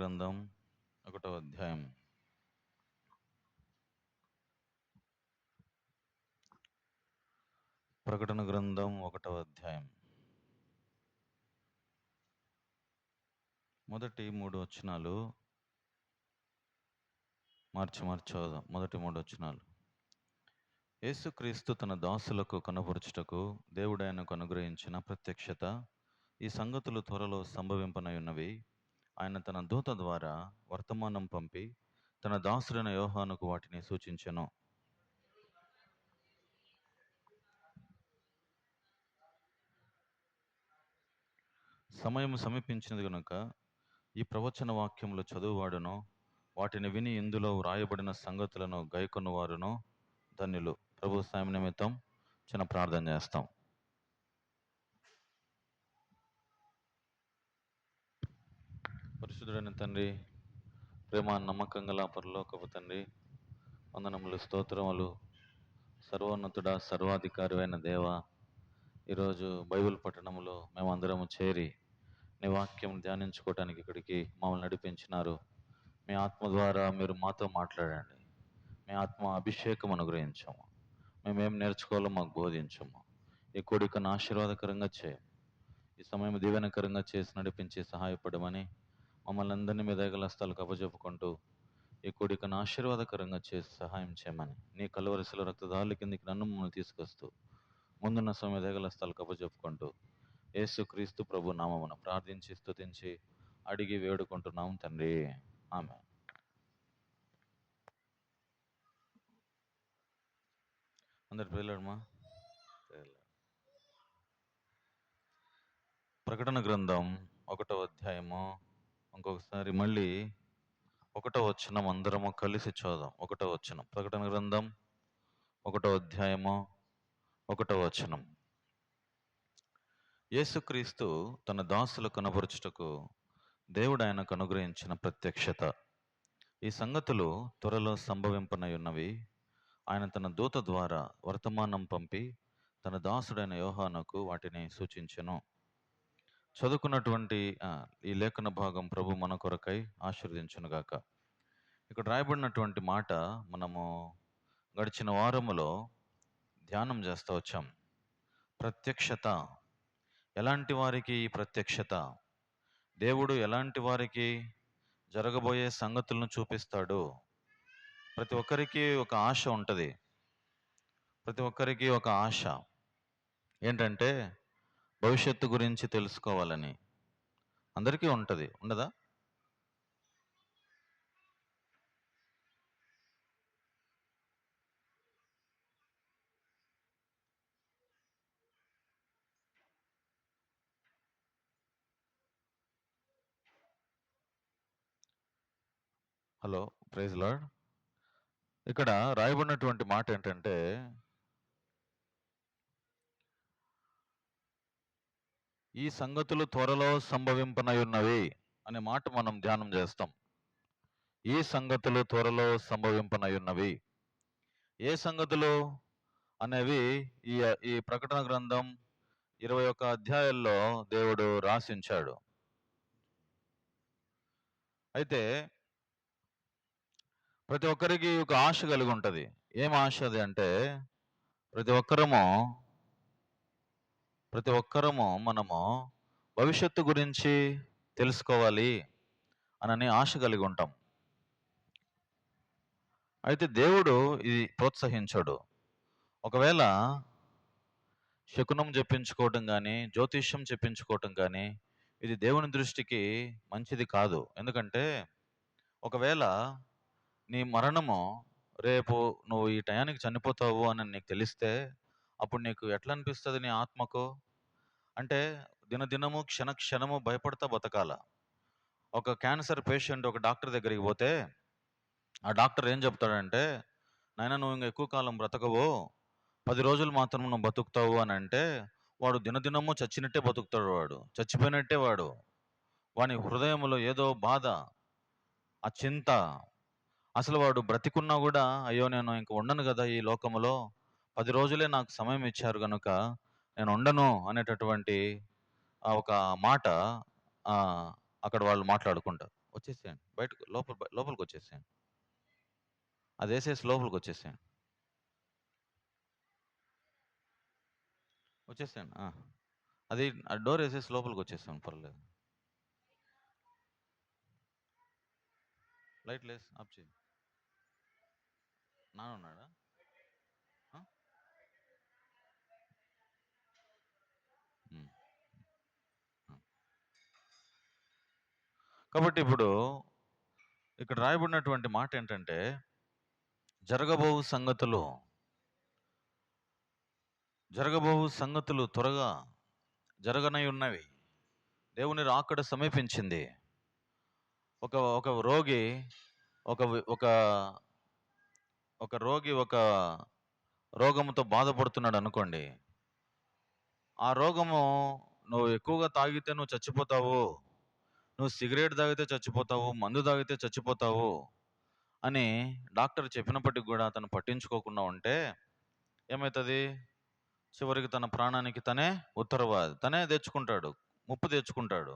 గ్రంథం 1వ అధ్యాయం. ప్రకటన గ్రంథం 1వ అధ్యాయం. మొదటి 3 వచనాలు మార్చి చదువుదాం. మొదటి 3 వచనాలు. యేసుక్రీస్తు తన దాసులకు కనపరుచుటకు దేవుడాయనకు అనుగ్రహించిన ప్రత్యక్షత. ఈ సంగతులు త్వరలో సంభవింపనయున్నవి. ఆయన తన దూత ద్వారా వర్తమానం పంపి తన దాసుడైన యోహానుకు వాటిని సూచించెను. సమయం సమీపించినది గనుక ఈ ప్రవచన వాక్యములు చదువువాడును, వాటిని విని ఇందులో వ్రాయబడిన సంగతులను గైకొనువారును ధన్యులు. ప్రభు సాయం నిమిత్తం చిన్న ప్రార్థన చేస్తాం. పరిశుద్ధుడైన తండ్రి, ప్రేమ నమ్మకం గల పరలోకపు తండ్రి, వందనములు, స్తోత్రములు. సర్వోన్నతుడ, సర్వాధికారి అయిన దేవ, ఈరోజు బైబిల్ పట్టణంలో మేమందరము చేరి నీ వాక్యం ధ్యానించుకోవటానికి ఇక్కడికి మమ్మల్ని నడిపించినారు. మీ ఆత్మ ద్వారా మీరు మాతో మాట్లాడండి. మీ ఆత్మ అభిషేకం అనుగ్రహించము. మేమేం నేర్చుకోవాలో మాకు బోధించము. ఈ కోడికను ఆశీర్వాదకరంగా చేయము. ఈ సమయం దీవెనకరంగా చేసి నడిపించి సహాయపడమని మమ్మల్ని అందరినీ మీ దయగల హస్తాలకు అప్పజెప్పుకుంటూ ఈ కోడికను ఆశీర్వాదకరంగా చేసి సహాయం చేయమని నీ కలువరిశిల రక్తదారుల కిందికి నన్ను మమ్మల్ని తీసుకొస్తూ ముందున్న సమయం దయగల హస్తాలకు అప్పజెప్పుకుంటూ యేసుక్రీస్తు ప్రభు నామమున ప్రార్థించి స్తుతించి అడిగి వేడుకుంటున్నాం తండ్రి, ఆమె. అందరు పేర్లాడమా. ప్రకటన గ్రంథం 1వ అధ్యాయము. ఇంకొకసారి మళ్ళీ 1వ వచనం అందరము కలిసి చూద్దాం. 1వ వచనం, ప్రకటన గ్రంథం 1వ అధ్యాయము 1వ వచనం. యేసుక్రీస్తు తన దాసులకు కనపరుచుటకు దేవుడు ఆయనకు అనుగ్రహించిన ప్రత్యక్షత. ఈ సంగతులు త్వరలో సంభవింపనయున్నవి. ఆయన తన దూత ద్వారా వర్తమానం పంపి తన దాసుడైన యోహానుకు వాటిని సూచించెను. చదువుకున్నటువంటి ఈ లేఖన భాగం ప్రభు మన కొరకై ఆశీర్వదించునుగాక. ఇక్కడ రాయబడినటువంటి మాట మనము గడిచిన వారములో ధ్యానం చేస్తూ వచ్చాం. ప్రత్యక్షత. ఎలాంటి వారికి ఈ ప్రత్యక్షత? దేవుడు ఎలాంటి వారికి జరగబోయే సంగతులను చూపిస్తాడు? ప్రతి ఒక్కరికి ఒక ఆశ ఉంటుంది. ప్రతి ఒక్కరికి ఒక ఆశ ఏంటంటే భవిష్యత్తు గురించి తెలుసుకోవాలని. అందరికీ ఉంటుంది, ఉండదా? Hello, praise lord. ఇక్కడ రాయబడినటువంటి మాట ఏంటంటే ఈ సంగతులు త్వరలో సంభవింపనయున్నవి అనే మాట మనం ధ్యానం చేస్తాం. ఈ సంగతులు త్వరలో సంభవింపనయున్నవి. ఏ సంగతులు అనేవి ఈ ఈ ప్రకటన గ్రంథం 21 అధ్యాయాల్లో దేవుడు రాసించాడు. అయితే ప్రతి ఒక్కరికి ఒక ఆశ కలిగి ఉంటుంది. ఏం ఆశ అది అంటే ప్రతి ఒక్కరము మనము భవిష్యత్తు గురించి తెలుసుకోవాలి అనని ఆశ కలిగి ఉంటాం. అయితే దేవుడు ఇది ప్రోత్సహించాడు. ఒకవేళ శకునం చెప్పించుకోవటం కానీ, జ్యోతిష్యం చెప్పించుకోవటం కానీ ఇది దేవుని దృష్టికి మంచిది కాదు. ఎందుకంటే ఒకవేళ నీ మరణము రేపు నువ్వు ఈ టయానికి చనిపోతావు అని నీకు తెలిస్తే అప్పుడు నీకు ఎట్లా అనిపిస్తుంది? నీ ఆత్మకు అంటే దినదినము క్షణము భయపడతా బతకాల. ఒక క్యాన్సర్ పేషెంట్ ఒక డాక్టర్ దగ్గరికి పోతే ఆ డాక్టర్ ఏం చెప్తాడంటే, నాయనా నువ్వు ఇంకా ఎక్కువ కాలం బ్రతకవు, 10 రోజులు మాత్రం నువ్వు బతుకుతావు అని అంటే వాడు దినదినము చచ్చినట్టే బతుకుతాడు. వాడు చచ్చిపోయినట్టే. వాని హృదయంలో ఏదో బాధ, ఆ చింత. అసలు వాడు బ్రతికున్నా కూడా అయ్యో నేను ఇంక ఉండను కదా ఈ లోకములో, 10 రోజులే నాకు సమయం ఇచ్చారు కనుక నేను ఉండను అనేటటువంటి ఒక మాట అక్కడ వాళ్ళు మాట్లాడుకుంటారు. ఒక వచ్చేసేయండి, బయటకు లోపలికి వచ్చేసేయండి. అది వేసేసి లోపలికి వచ్చేసేయండి. వచ్చేసేయండి. అది ఆ డోర్ వేసేసి లోపలికి వచ్చేసాను, పర్లేదు. లైట్ లేసి ఆఫ్ చేయి. నాన్న ఉన్నాడా? కాబట్టి ఇప్పుడు ఇక్కడ రాయబడినటువంటి మాట ఏంటంటే, జరగబోవు సంగతులు త్వరగా జరగనై ఉన్నవి. దేవుని రాకడ సమీపించింది. ఒక ఒక రోగి ఒక ఒక ఒక రోగి ఒక రోగముతో బాధపడుతున్నాడు అనుకోండి. ఆ రోగము, నువ్వు ఎక్కువగా తాగితే నువ్వు చచ్చిపోతావు, నువ్వు సిగరెట్ తాగితే చచ్చిపోతావు, మందు తాగితే చచ్చిపోతావు అని డాక్టర్ చెప్పినప్పటికి కూడా అతను పట్టించుకోకుండా ఉంటే ఏమవుతుంది? చివరికి తన ప్రాణానికి తనే ఉత్తరవాది, తనే తెచ్చుకుంటాడు, ముప్పు తెచ్చుకుంటాడు,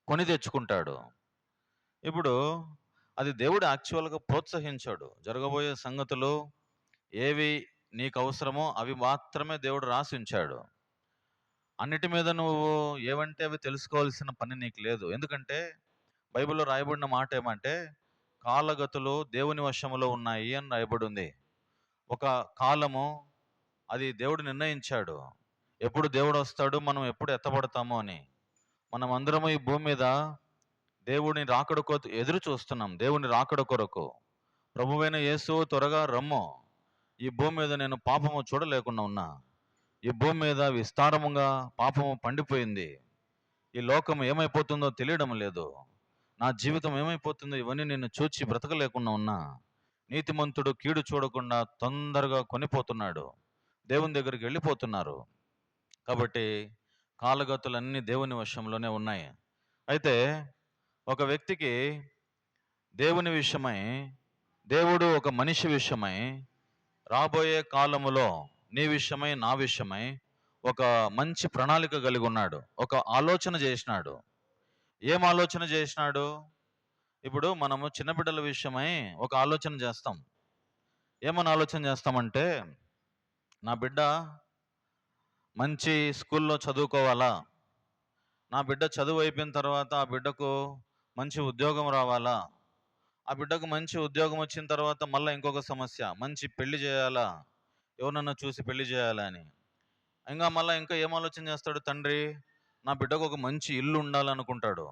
కొని తెచ్చుకుంటాడు. ఇప్పుడు అది దేవుడు యాక్చువల్గా ప్రోత్సహించాడు. జరగబోయే సంగతులు ఏవి నీకు అవసరమో అవి మాత్రమే దేవుడు రాసి ఉంచాడు. అన్నిటి మీద నువ్వు ఏవంటే అవి తెలుసుకోవాల్సిన పని నీకు లేదు. ఎందుకంటే బైబిల్లో రాయబడిన మాట ఏమంటే, కాలగతులు దేవుని వశములో ఉన్నాయి అని రాయబడి ఉంది. ఒక కాలము అది దేవుడు నిర్ణయించాడు, ఎప్పుడు దేవుడు వస్తాడు, మనం ఎప్పుడు ఎత్తబడతామో అని. మనం అందరము ఈ భూమి మీద దేవుని రాకడ ఎదురు చూస్తున్నాం. దేవుని రాకడ కొరకు, ప్రభువైన యేసు త్వరగా రమ్ము. ఈ భూమి మీద నేను పాపము చూడలేకుండా ఉన్నా. ఈ భూమి మీద విస్తారముగా పాపము పండిపోయింది. ఈ లోకం ఏమైపోతుందో తెలియడం లేదు. నా జీవితం ఏమైపోతుందో ఇవన్నీ నేను చూచి బ్రతకలేకుండా ఉన్నా. నీతిమంతుడు కీడు చూడకుండా తొందరగా కొనిపోతున్నాడు, దేవుని దగ్గరికి వెళ్ళిపోతున్నారు. కాబట్టి కాలగతులన్నీ దేవుని వశంలోనే ఉన్నాయి. అయితే ఒక వ్యక్తికి దేవుని విషయమై, దేవుడు ఒక మనిషి విషయమై, రాబోయే కాలములో నీ విషయమై, నా విషయమై ఒక మంచి ప్రణాళిక కలిగి ఉన్నాడు. ఒక ఆలోచన చేసినాడు. ఏం ఆలోచన చేసినాడు? ఇప్పుడు మనము చిన్న బిడ్డల విషయమై ఒక ఆలోచన చేస్తాం. ఏమని ఆలోచన చేస్తామంటే, నా బిడ్డ మంచి స్కూల్లో చదువుకోవాలా, నా బిడ్డ చదువు అయిపోయిన తర్వాత ఆ బిడ్డకు మంచి ఉద్యోగం రావాలా, ఆ బిడ్డకు మంచి ఉద్యోగం వచ్చిన తర్వాత మళ్ళీ ఇంకొక సమస్య, మంచి పెళ్లి చేయాలా, ఎవరన్నా చూసి పెళ్లి చేయాలా అని. ఇంకా ఏం ఆలోచన చేస్తాడు తండ్రి? నా బిడ్డకు ఒక మంచి ఇల్లు ఉండాలనుకుంటాడు.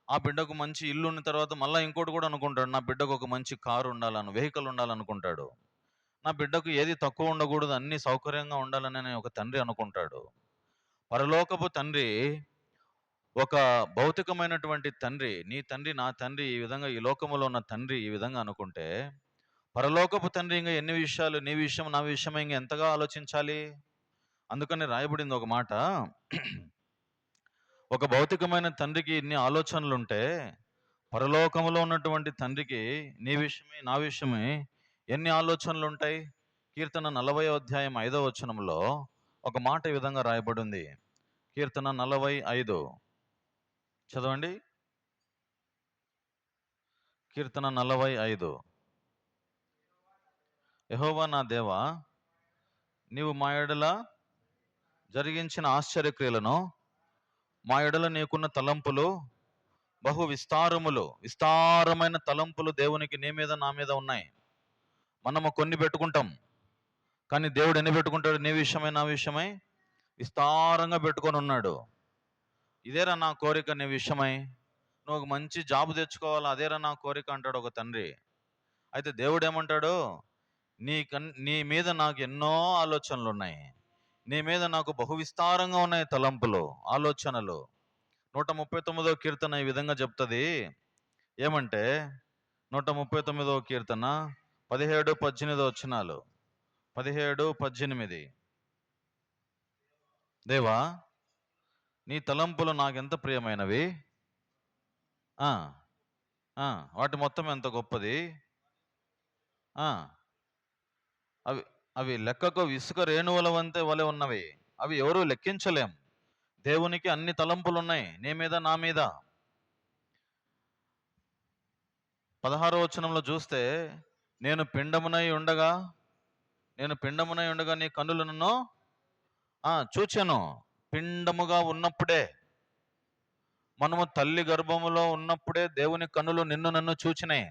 ఆ బిడ్డకు మంచి ఇల్లు ఉన్న తర్వాత మళ్ళీ ఇంకోటి కూడా అనుకుంటాడు, నా బిడ్డకు ఒక మంచి కారు ఉండాలని, వెహికల్ ఉండాలనుకుంటాడు. నా బిడ్డకు ఏది తక్కువ ఉండకూడదు, అన్ని సౌకర్యంగా ఉండాలని ఒక తండ్రి అనుకుంటాడు. పరలోకపు తండ్రి, ఒక భౌతికమైనటువంటి తండ్రి, నీ తండ్రి, నా తండ్రి ఈ విధంగా, ఈ లోకములో ఉన్న తండ్రి ఈ విధంగా అనుకుంటే, పరలోకపు తండ్రి ఇంకా ఎన్ని విషయాలు, నీ విషయం నా విషయం ఇంకా ఎంతగా ఆలోచించాలి? అందుకని రాయబడింది ఒక మాట, ఒక భౌతికమైన తండ్రికి ఇన్ని ఆలోచనలు ఉంటే, పరలోకములో ఉన్నటువంటి తండ్రికి నీ విషయమే నా విషయమే ఎన్ని ఆలోచనలు ఉంటాయి? కీర్తన 40వ అధ్యాయం 5వ వచనంలో ఒక మాట ఈ విధంగా రాయబడి ఉంది. కీర్తన 45 చదవండి. కీర్తన 45. యెహోవా నా దేవా, నీవు మా ఎడల జరిగించిన ఆశ్చర్యక్రియలను, మా ఎడల నీకున్న తలంపులు బహు విస్తారమైన తలంపులు దేవునికి నీ మీద నా మీద ఉన్నాయి. మనము కొన్ని పెట్టుకుంటాం, కానీ దేవుడు ఎన్ని పెట్టుకుంటాడు? నీ విషయమై నా విషయమై విస్తారంగా పెట్టుకొని ఉన్నాడు. ఇదేరా నా కోరిక నీ విషయమై, నువ్వు ఒక మంచి జాబ్ తెచ్చుకోవాలా, అదేరా నా కోరిక అంటాడు ఒక తండ్రి. అయితే దేవుడు ఏమంటాడు? నీ మీద నాకు ఎన్నో ఆలోచనలు ఉన్నాయి, నీ మీద నాకు బహు విస్తారంగా ఉన్నాయి తలంపులు, ఆలోచనలు. 139వ కీర్తన ఈ విధంగా చెప్తుంది. ఏమంటే 139వ కీర్తన 17-18 వచనాలు. 17-18. దేవా, నీ తలంపులు నాకెంత ప్రియమైనవి, వాటి మొత్తం ఎంత గొప్పది. అవి అవి లెక్కకు ఇసుక రేణువుల వంతే వలె ఉన్నవి, అవి ఎవరూ లెక్కించలేం. దేవునికి అన్ని తలంపులు ఉన్నాయి నీ మీద నా మీద. 16వ వచనంలో చూస్తే, నేను పిండమునై ఉండగా నీ కన్నులు నన్ను చూచెను. పిండముగా ఉన్నప్పుడే, మనము తల్లి గర్భములో ఉన్నప్పుడే దేవుని కన్నులు నిన్ను నన్ను చూచినాయి.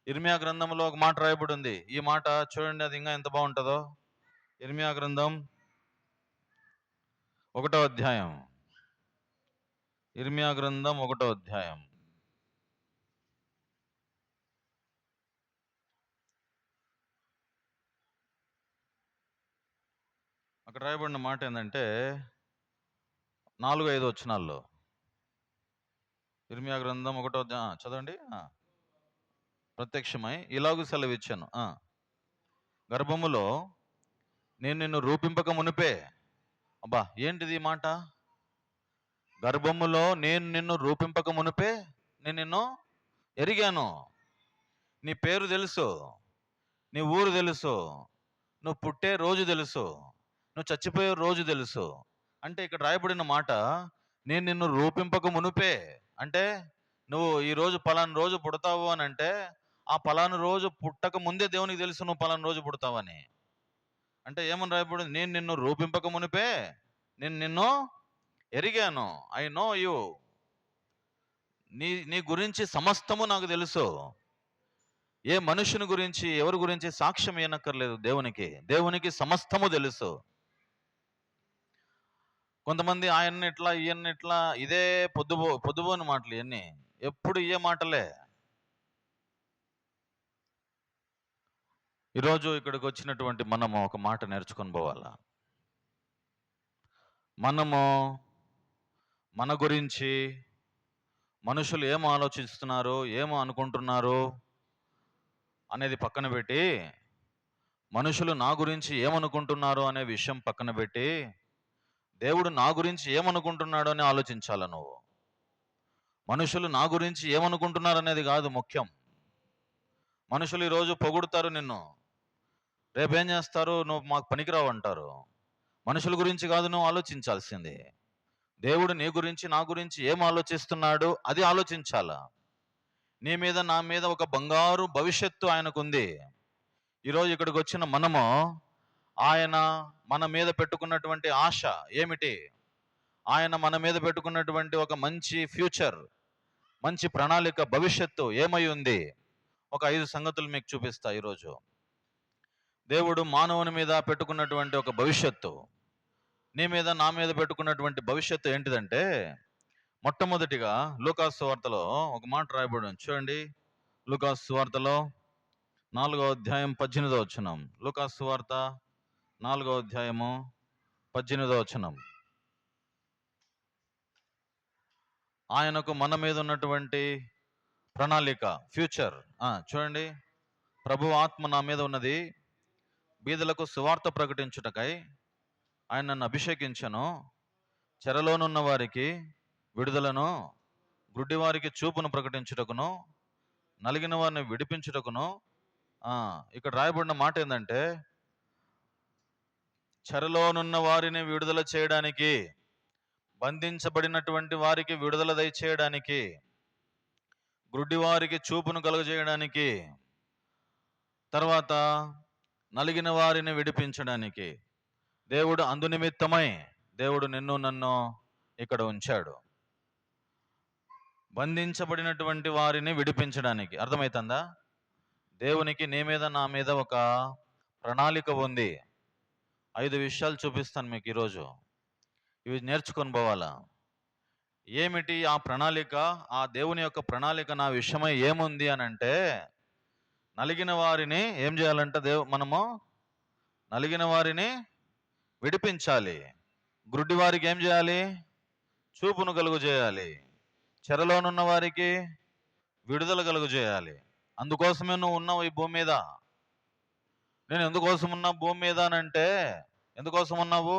ఇర్మియా గ్రంథంలో ఒక మాట రాయబడి ఉంది. ఈ మాట చూడండి, అది ఇంకా ఎంత బాగుంటుందో. ఇర్మియా గ్రంథం 1వ అధ్యాయం. ఇర్మియా గ్రంథం 1వ అధ్యాయం. అక్కడ రాయబడిన మాట ఏంటంటే 4-5 వచనాల్లో. ఇర్మియా గ్రంథం 1వ అధ్యాయం చదవండి. ప్రత్యక్షమై ఇలాగూ సెలవిచ్చాను, గర్భములో నేను నిన్ను రూపింపక మునిపే. అబ్బా, ఏంటిది ఈ మాట? గర్భములో నేను నిన్ను రూపింపక మునిపే నేను నిన్ను ఎరిగాను. నీ పేరు తెలుసు, నీ ఊరు తెలుసు, నువ్వు పుట్టే రోజు తెలుసు, నువ్వు చచ్చిపోయే రోజు తెలుసు. అంటే ఇక్కడ రాయబడిన మాట, నేను నిన్ను రూపింపక మునిపే అంటే, నువ్వు ఈరోజు పలానా రోజు పుడతావు అని అంటే, ఆ పలానా రోజు పుట్టక ముందే దేవునికి తెలుసు నువ్వు పలానా రోజు పుడతావని. అంటే ఏమని రాయబడింది? నేను నిన్ను రూపింపక మునిపే నేను నిన్ను ఎరిగాను. I know you. నీ గురించి సమస్తము నాకు తెలుసు. ఏ మనుషుని గురించి, ఎవరి గురించి సాక్ష్యం ఇవ్వనక్కర్లేదు. దేవునికి సమస్తము తెలుసు. కొంతమంది ఆయన్ని ఇట్లా, ఈయన్ని ఇట్లా, ఇదే పొద్దుబోని మాటలు ఇవన్నీ, ఎప్పుడు ఇయే మాటలే. ఈరోజు ఇక్కడికి వచ్చినటువంటి మనము ఒక మాట నేర్చుకొని పోవాలా. మనము మన గురించి మనుషులు ఏం ఆలోచిస్తున్నారు, ఏమో అనుకుంటున్నారు అనేది పక్కన పెట్టి, మనుషులు నా గురించి ఏమనుకుంటున్నారు అనే విషయం పక్కన పెట్టి, దేవుడు నా గురించి ఏమనుకుంటున్నాడు అని ఆలోచించాల నువ్వు. మనుషులు నా గురించి ఏమనుకుంటున్నారు అనేది కాదు ముఖ్యం. మనుషులు ఈరోజు పొగుడుతారు నిన్ను, రేపేం చేస్తారు, నువ్వు మాకు పనికిరావు అంటారు. మనుషుల గురించి కాదు నువ్వు ఆలోచించాల్సింది. దేవుడు నీ గురించి, నా గురించి ఏం ఆలోచిస్తున్నాడు అది ఆలోచించాలా. నీ మీద, నా మీద ఒక బంగారు భవిష్యత్తు ఆయనకుంది. ఈరోజు ఇక్కడికి వచ్చిన మనము, ఆయన మన మీద పెట్టుకున్నటువంటి ఆశ ఏమిటి? ఆయన మన మీద పెట్టుకున్నటువంటి ఒక మంచి ఫ్యూచర్, మంచి ప్రణాళిక, భవిష్యత్తు ఏమై ఉంది? ఒక 5 సంగతులు మీకు చూపిస్తా ఈరోజు. దేవుడు మానవుని మీద పెట్టుకున్నటువంటి ఒక భవిష్యత్తు, నీ మీద, నా మీద పెట్టుకున్నటువంటి భవిష్యత్తు ఏంటిదంటే, మొట్టమొదటిగా లూకాసు సువార్తలో ఒక మాట రాయబడి ఉంది. చూడండి, లూకాసు సువార్తలో 4వ అధ్యాయం 18వ వచనం. లూకాసు సువార్త 4వ అధ్యాయము 18వ వచనం. ఆయనకు మన మీద ఉన్నటువంటి ప్రణాళిక, ఫ్యూచర్ చూడండి. ప్రభు ఆత్మ నా మీద ఉన్నది, బీదలకు సువార్త ప్రకటించుటకై ఆయన నన్ను అభిషేకించను, చెరలోనున్న వారికి విడుదలను, గుడ్డి వారికి చూపును ప్రకటించుటకును, నలిగిన వారిని విడిపించుటకును. ఇక్కడ రాయబడిన మాట ఏంటంటే, చెరలోనున్న వారిని విడుదల చేయడానికి, బంధించబడినటువంటి వారికి విడుదల దయచేయడానికి, గుడ్డి వారికి చూపును కలుగజేయడానికి, తర్వాత నలిగిన వారిని విడిపించడానికి. దేవుడు అందునిమిత్తమై దేవుడు నిన్ను నన్ను ఇక్కడ ఉంచాడు. బంధించబడినటువంటి వారిని విడిపించడానికి. అర్థమవుతుందా? దేవునికి నీ మీద, నా మీద ఒక ప్రణాళిక ఉంది. 5 విషయాలు చూపిస్తాను మీకు ఈరోజు. ఇవి నేర్చుకొని పోవాలా. ఏమిటి ఆ ప్రణాళిక? ఆ దేవుని యొక్క ప్రణాళిక నా విషయమై ఏముంది అని అంటే, నలిగిన వారిని ఏం చేయాలంట? మనము నలిగిన వారిని విడిపించాలి. గుడ్డి వారికి ఏం చేయాలి? చూపును కలుగు చేయాలి. చెరలోనున్న వారికి విడుదల కలుగు చేయాలి. అందుకోసమే నువ్వు ఉన్నావు ఈ భూమి మీద. నేను ఎందుకోసం ఉన్నా భూమి మీద అని అంటే, ఎందుకోసం ఉన్నావు?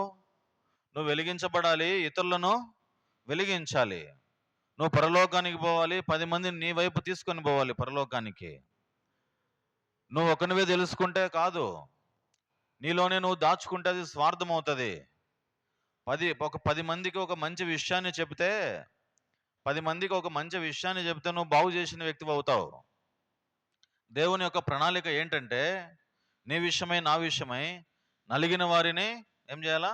నువ్వు వెలిగించబడాలి, ఇతరులను వెలిగించాలి. నువ్వు పరలోకానికి పోవాలి, 10 మందిని నీ వైపు తీసుకొని పోవాలి పరలోకానికి. నువ్వు ఒకనివే తెలుసుకుంటే కాదు, నీలోనే నువ్వు దాచుకుంటే అది స్వార్థం అవుతుంది. ఒక 10 మందికి ఒక మంచి విషయాన్ని చెప్తే 10 మందికి ఒక మంచి విషయాన్ని చెప్తే నువ్వు బాగు చేసిన వ్యక్తివి అవుతావు. దేవుని యొక్క ప్రణాళిక ఏంటంటే, నీ విషయమై నా విషయమై నలిగిన వారిని ఏం చేయాలా?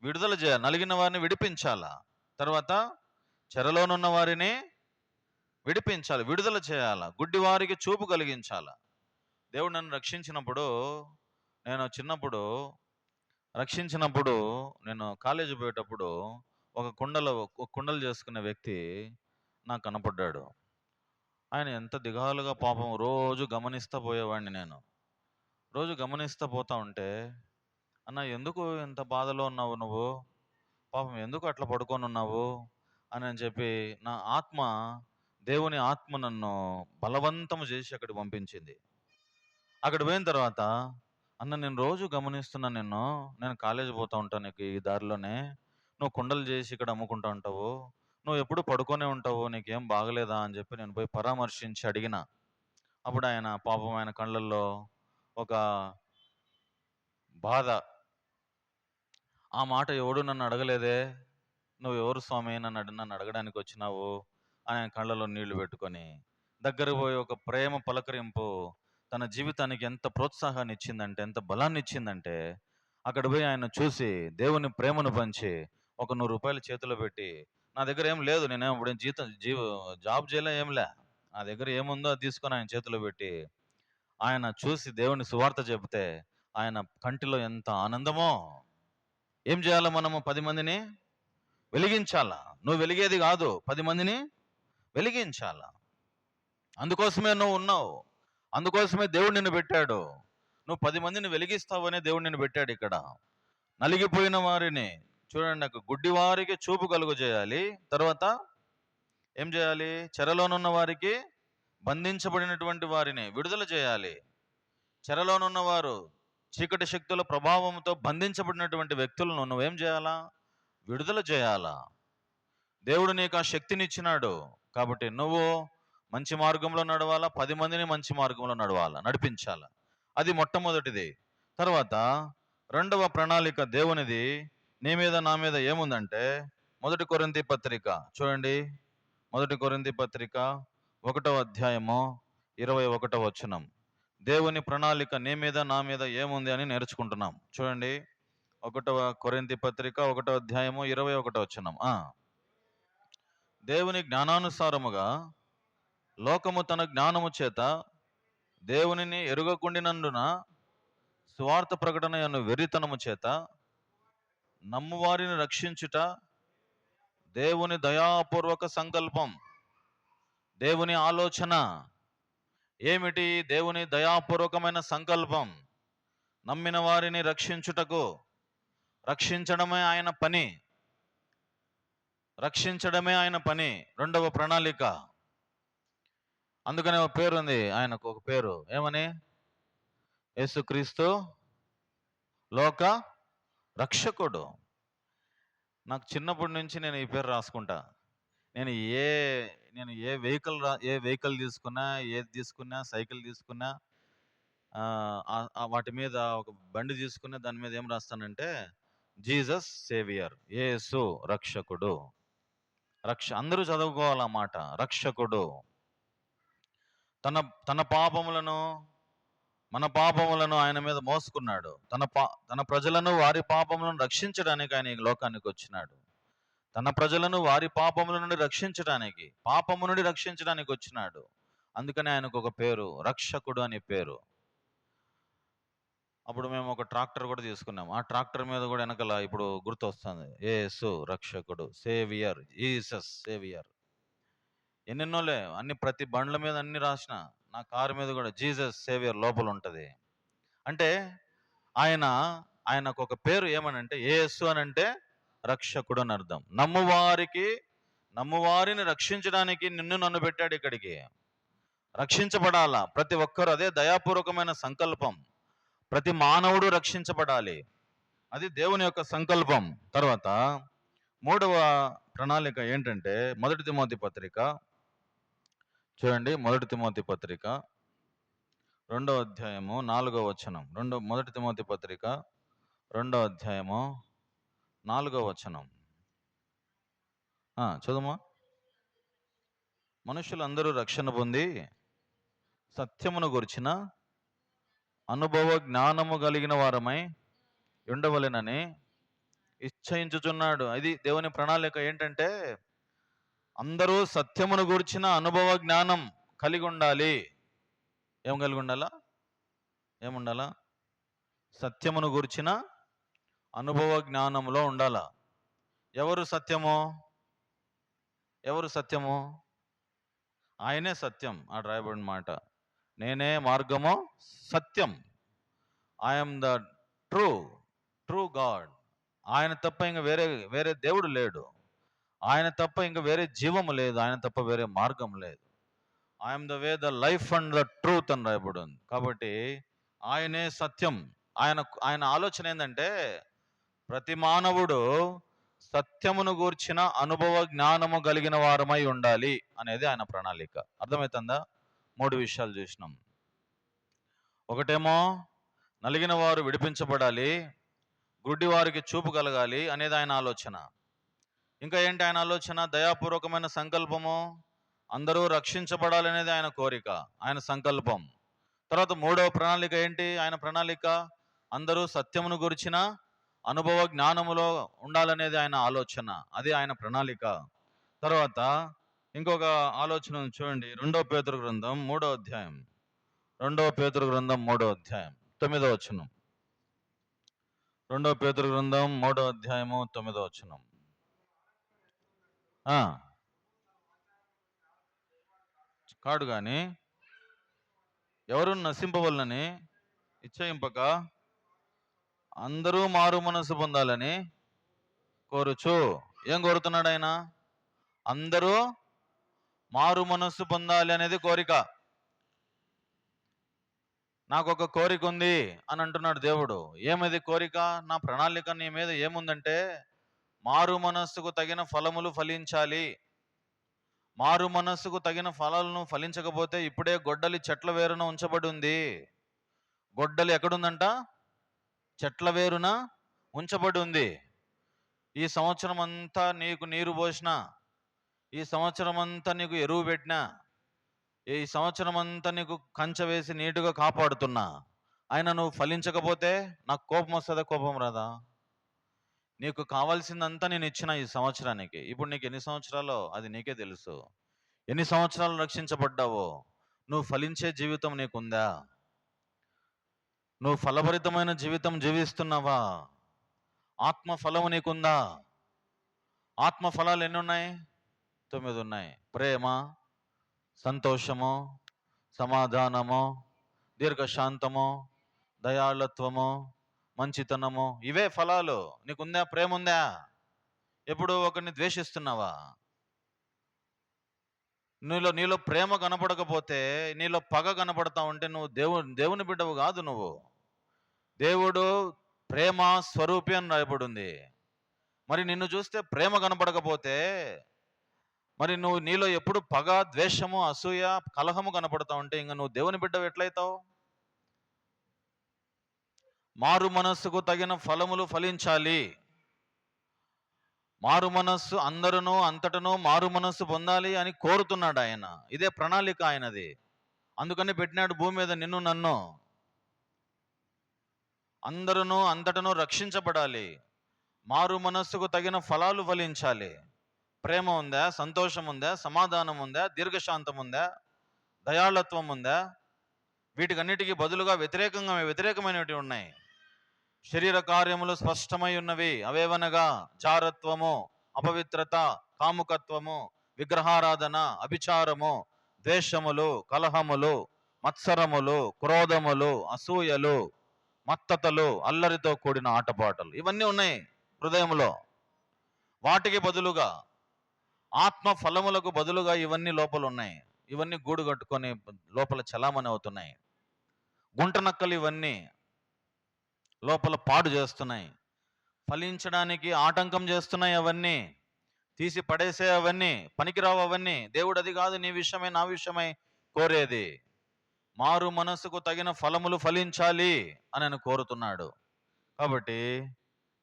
విడుదల చేయాలి. నలిగిన వారిని విడిపించాలా. తర్వాత చెరలోనున్న వారిని విడిపించాలి, విడుదల చేయాలా. గుడ్డి వారికి చూపు కలిగించాలా. దేవుడు నన్ను రక్షించినప్పుడు, నేను చిన్నప్పుడు రక్షించినప్పుడు నేను కాలేజీ పోయేటప్పుడు ఒక కుండలు చేసుకునే వ్యక్తి నాకు కనపడ్డాడు. ఆయన ఎంత దిగాలుగా పాపం రోజు గమనిస్తా పోయేవాడిని నేను. రోజు గమనిస్తా పోతా ఉంటే, అన్న ఎందుకు ఇంత బాధలో ఉన్నావు నువ్వు? పాపం ఎందుకు అట్లా పడుకొని ఉన్నావు అని చెప్పి నా ఆత్మ, దేవుని ఆత్మ నన్ను బలవంతము చేసి అక్కడికి పంపించింది. అక్కడ పోయిన తర్వాత, అన్న నేను రోజు గమనిస్తున్నా నిన్ను, నేను కాలేజీ పోతా ఉంటాను నీకు ఈ దారిలోనే, నువ్వు కుండలు చేసి ఇక్కడ అమ్ముకుంటా ఉంటావు, నువ్వు ఎప్పుడు పడుకొనే ఉంటావు, నీకేం బాగలేదా అని చెప్పి నేను పోయి పరామర్శించి అడిగిన. అప్పుడు ఆయన పాపం, ఆయన కళ్ళల్లో ఒక బాధ. ఆ మాట ఎవడు నన్ను అడగలేదే, నువ్వు ఎవరు స్వామి నన్ను అడగడానికి వచ్చినావు అని ఆయన కళ్ళలో నీళ్లు పెట్టుకొని దగ్గరకు పోయి ఒక ప్రేమ పలకరింపు తన జీవితానికి ఎంత ప్రోత్సాహాన్ని ఇచ్చిందంటే, ఎంత బలాన్ని ఇచ్చిందంటే, అక్కడ పోయి ఆయన చూసి దేవుని ప్రేమను పంచి ఒక 100 రూపాయలు చేతిలో పెట్టి, నా దగ్గర ఏం లేదు, నేనేం ఇప్పుడు జాబ్ చేయలే, ఏంలే, నా దగ్గర ఏముందో అది తీసుకొని ఆయన చేతిలో పెట్టి ఆయన చూసి దేవుని సువార్త చెబితే ఆయన కంటిలో ఎంత ఆనందమో. ఏం చేయాలి మనము? 10 మందిని వెలిగించాలా. నువ్వు వెలిగేది కాదు, 10 మందిని వెలిగించాలా. అందుకోసమే నువ్వు ఉన్నావు, అందుకోసమే దేవుడు నిన్ను పెట్టాడు. నువ్వు 10 మందిని వెలిగిస్తావనే దేవుడు నిన్ను పెట్టాడు ఇక్కడ. నలిగిపోయిన వారిని చూడండి, నాకు గుడ్డి వారికి చూపు కలుగు చేయాలి. తర్వాత ఏం చేయాలి? చెరలోనున్న వారికి, బంధించబడినటువంటి వారిని విడుదల చేయాలి. చెరలోనున్న వారు, చీకటి శక్తుల ప్రభావంతో బంధించబడినటువంటి వ్యక్తులను నువ్వేం చేయాలా? విడుదల చేయాలా. దేవుడు నీకు ఆ శక్తిని ఇచ్చినాడు కాబట్టి నువ్వు మంచి మార్గంలో నడవాలా, 10 మందిని మంచి మార్గంలో నడిపించాలా. అది మొట్టమొదటిది. తర్వాత రెండవ ప్రణాళిక దేవునిది నీ మీద నా మీద ఏముందంటే, 1 కొరింథీ పత్రిక చూడండి. 1 కొరింథీ పత్రిక 1వ అధ్యాయము 21వ వచనం. దేవుని ప్రణాళిక నీ మీద నా మీద ఏముంది అని నేర్చుకుంటున్నాం. చూడండి, 1వ కొరింథీ పత్రిక 1వ అధ్యాయము 21వ వచనం. దేవుని జ్ఞానానుసారముగా లోకము తన జ్ఞానము చేత దేవునిని ఎరుగకుండినందున స్వార్థ ప్రకటన అను వెర్రితనము చేత నమ్మువారిని రక్షించుట దేవుని దయాపూర్వక సంకల్పం. దేవుని ఆలోచన ఏమిటి? దేవుని దయాపూర్వకమైన సంకల్పం. నమ్మిన వారిని రక్షించుటకు, రక్షించడమే ఆయన పని, రక్షించడమే ఆయన పని. రెండవ ప్రణాళిక. అందుకనే ఒక పేరు ఉంది ఆయనకు, ఒక పేరు ఏమని? యేసుక్రీస్తు లోక రక్షకుడు. నాకు చిన్నప్పటి నుంచి నేను ఈ పేరు రాసుకుంటా. నేను ఏ వెహికల్ తీసుకున్నా, ఏది తీసుకున్నా, సైకిల్ తీసుకున్నా, వాటి మీద ఒక బండి తీసుకున్నా, దాని మీద ఏం రాస్తానంటే జీసస్ సేవియర్, యేసు రక్షకుడు. అందరూ చదువుకోవాలన్నమాట. రక్షకుడు తన పాపములను, మన పాపములను ఆయన మీద మోసుకున్నాడు. తన ప్రజలను వారి పాపములను రక్షించడానికి ఆయన ఈ లోకానికి వచ్చినాడు. తన ప్రజలను వారి పాపముల నుండి రక్షించడానికి, పాపము నుండి రక్షించడానికి వచ్చినాడు. అందుకని ఆయనకు ఒక పేరు రక్షకుడు అని పేరు. అప్పుడు మేము ఒక ట్రాక్టర్ కూడా తీసుకున్నాం. ఆ ట్రాక్టర్ మీద కూడా వెనకాల ఇప్పుడు గుర్తు వస్తుంది, యేసు రక్షకుడు, సేవియర్, జీసస్ సేవియర్. ఎన్నెన్నోలే, అన్ని ప్రతి బండ్ల మీద అన్ని రాసిన. నా కారు మీద కూడా జీసస్ సేవియర్ లోపల ఉంటుంది. అంటే ఆయనకు ఒక పేరు ఏమనంటే, యేసు అని అంటే రక్షకుడు అని అర్థం. నమ్మువారిని రక్షించడానికి నిన్ను నన్ను పెట్టాడు ఇక్కడికి. రక్షించబడాలా ప్రతి ఒక్కరు, అదే దయాపూర్వకమైన సంకల్పం. ప్రతి మానవుడు రక్షించబడాలి, అది దేవుని యొక్క సంకల్పం. తర్వాత మూడవ ప్రణాళిక ఏంటంటే 1 తిమోతి పత్రిక చూడండి. 1 తిమోతి పత్రిక 2వ అధ్యాయము 4వ వచనం. 1 తిమోతి పత్రిక 2వ అధ్యాయము 4వ వచనం. చదువుమా. మనుషులందరూ రక్షణ పొంది సత్యమును గురించిన అనుభవ జ్ఞానము కలిగిన వారమై ఉండవలెనని ఇచ్చయించుచున్నాడు. అది దేవుని ప్రణాళిక. ఏంటంటే అందరూ సత్యమును గూర్చిన అనుభవ జ్ఞానం కలిగి ఉండాలి. ఏం కలిగి ఉండాలా? ఏముండాలా? సత్యమును గూర్చిన అనుభవ జ్ఞానంలో ఉండాలా. ఎవరు సత్యము? ఎవరు సత్యము? ఆయనే సత్యం. ఆ రాయబడిన మాట, నేనే మార్గము సత్యం. I am the true God. ఆయన తప్ప ఇంక వేరే వేరే దేవుడు లేడు. ఆయన తప్ప ఇంక వేరే జీవము లేదు. ఆయన తప్ప వేరే మార్గం లేదు. I'm the way, the life and the truth అని రాయబడి ఉంది. కాబట్టి ఆయనే సత్యం. ఆయన ఆలోచన ఏంటంటే ప్రతి మానవుడు సత్యమును గూర్చిన అనుభవ జ్ఞానము కలిగిన వారమై ఉండాలి అనేది ఆయన ప్రణాళిక. అర్థమవుతుందా? 3 విషయాలు చూసినాం. ఒకటేమో నలిగిన వారు విడిపించబడాలి, గుడ్డి వారికి చూపు కలగాలి అనేది ఆయన ఆలోచన. ఇంకా ఏంటి ఆయన ఆలోచన? దయాపూర్వకమైన సంకల్పము, అందరూ రక్షించబడాలనేది ఆయన కోరిక, ఆయన సంకల్పం. తర్వాత 3వ ప్రణాళిక ఏంటి? ఆయన ప్రణాళిక అందరూ సత్యమును గురించిన అనుభవ జ్ఞానములో ఉండాలనేది ఆయన ఆలోచన. అది ఆయన ప్రణాళిక. తర్వాత ఇంకొక ఆలోచన చూడండి. 2వ పేతురు గ్రంథం 3వ అధ్యాయం. 2వ పేతురు గ్రంథం 3వ అధ్యాయం 9వ వచనం. 2వ పేతురు గ్రంథం 3వ అధ్యాయము 9వ వచనం. కాడు గాని ఎవరు నశింపవలనని ఇచ్చయింపక అందరూ మారు మనసు పొందాలని కోరుచు. ఏం కోరుతున్నాడు ఆయన? అందరూ మారు మనస్సు పొందాలి అనేది కోరిక. నాకు ఒక కోరిక ఉంది అని అంటున్నాడు దేవుడు. ఏమది కోరిక? నా ప్రణాళిక నీ మీద ఏముందంటే మారు మనస్సుకు తగిన ఫలములు ఫలించాలి. మారు మనస్సుకు తగిన ఫలాలను ఫలించకపోతే ఇప్పుడే గొడ్డలి చెట్ల వేరున ఉంచబడి ఉంది. గొడ్డలి ఎక్కడుందంట? చెట్ల వేరున ఉంచబడి ఉంది. ఈ సంవత్సరం అంతా నీకు నీరు పోసినా, ఈ సంవత్సరం అంతా నీకు ఎరువు పెట్టినా, ఈ సంవత్సరం అంతా నీకు కంచె వేసి నీటుగా కాపాడుతున్నా, ఆయన నువ్వు ఫలించకపోతే నాకు కోపం వస్తుందా? కోపం రాదా? నీకు కావాల్సిందంతా నేను ఇచ్చిన ఈ సంవత్సరానికి. ఇప్పుడు నీకు ఎన్ని సంవత్సరాలో అది నీకే తెలుసు. ఎన్ని సంవత్సరాలు రక్షించబడ్డావో? నువ్వు ఫలించే జీవితం నీకుందా? నువ్వు ఫలభరితమైన జీవితం జీవిస్తున్నావా? ఆత్మ ఫలము నీకుందా? ఆత్మ ఫలాలు ఎన్ని ఉన్నాయి? 9 ఉన్నాయి. ప్రేమ, సంతోషము, సమాధానము, దీర్ఘశాంతము, దయాళత్వము, మంచితనము. ఇవే ఫలాలు. నీకుందా? ప్రేమ ఉందా? ఎప్పుడు ఒకరిని ద్వేషిస్తున్నావా? నీలో ప్రేమ కనపడకపోతే, నీలో పగ కనపడతా ఉంటే నువ్వు దేవుని బిడ్డవు కాదు. నువ్వు దేవుడు ప్రేమ స్వరూపి అని రాయబడి ఉంది. మరి నిన్ను చూస్తే ప్రేమ కనపడకపోతే, మరి నీలో ఎప్పుడు పగ, ద్వేషము, అసూయ, కలహము కనపడతా ఉంటే ఇంకా నువ్వు దేవుని బిడ్డవు ఎట్లయితావు? మారు మనస్సుకు తగిన ఫలములు ఫలించాలి. మారు మనస్సు, అందరూ అంతటను మారు మనస్సు పొందాలి అని కోరుతున్నాడు ఆయన. ఇదే ప్రణాళిక ఆయనది. అందుకని పెట్టినాడు భూమి మీద నిన్ను నన్ను. అందరూ అంతటను రక్షించబడాలి, మారు మనస్సుకు తగిన ఫలాలు ఫలించాలి. ప్రేమ ఉందా? సంతోషం ఉందా? సమాధానం ఉందా? దీర్ఘశాంతం ఉందా? దయాళత్వం ఉందా? వీటికన్నిటికీ బదులుగా వ్యతిరేకమైనవి ఉన్నాయి. శరీర కార్యములు స్పష్టమై ఉన్నవి. అవేవనగా జారత్వము, అపవిత్రత, కాముకత్వము, విగ్రహారాధన, అభిచారము, ద్వేషములు, కలహములు, మత్సరములు, క్రోధములు, అసూయలు, మత్తతలు, అల్లరితో కూడిన ఆటపాటలు. ఇవన్నీ ఉన్నాయి హృదయంలో. వాటికి బదులుగా, ఆత్మ ఫలములకు బదులుగా ఇవన్నీ లోపల ఉన్నాయి. ఇవన్నీ గూడు కట్టుకొని లోపల చలామణి అవుతున్నాయి. గుంటనక్కలు ఇవన్నీ లోపల పాడు చేస్తున్నాయి, ఫలించడానికి ఆటంకం చేస్తున్నాయి. అవన్నీ తీసి పడేసే, అవన్నీ పనికిరావు. అవన్నీ దేవుడు అది కాదు నీ విషయమై నా విషయమై కోరేది. మారు మనసుకు తగిన ఫలములు ఫలించాలి అని ఆయన కోరుతున్నాడు. కాబట్టి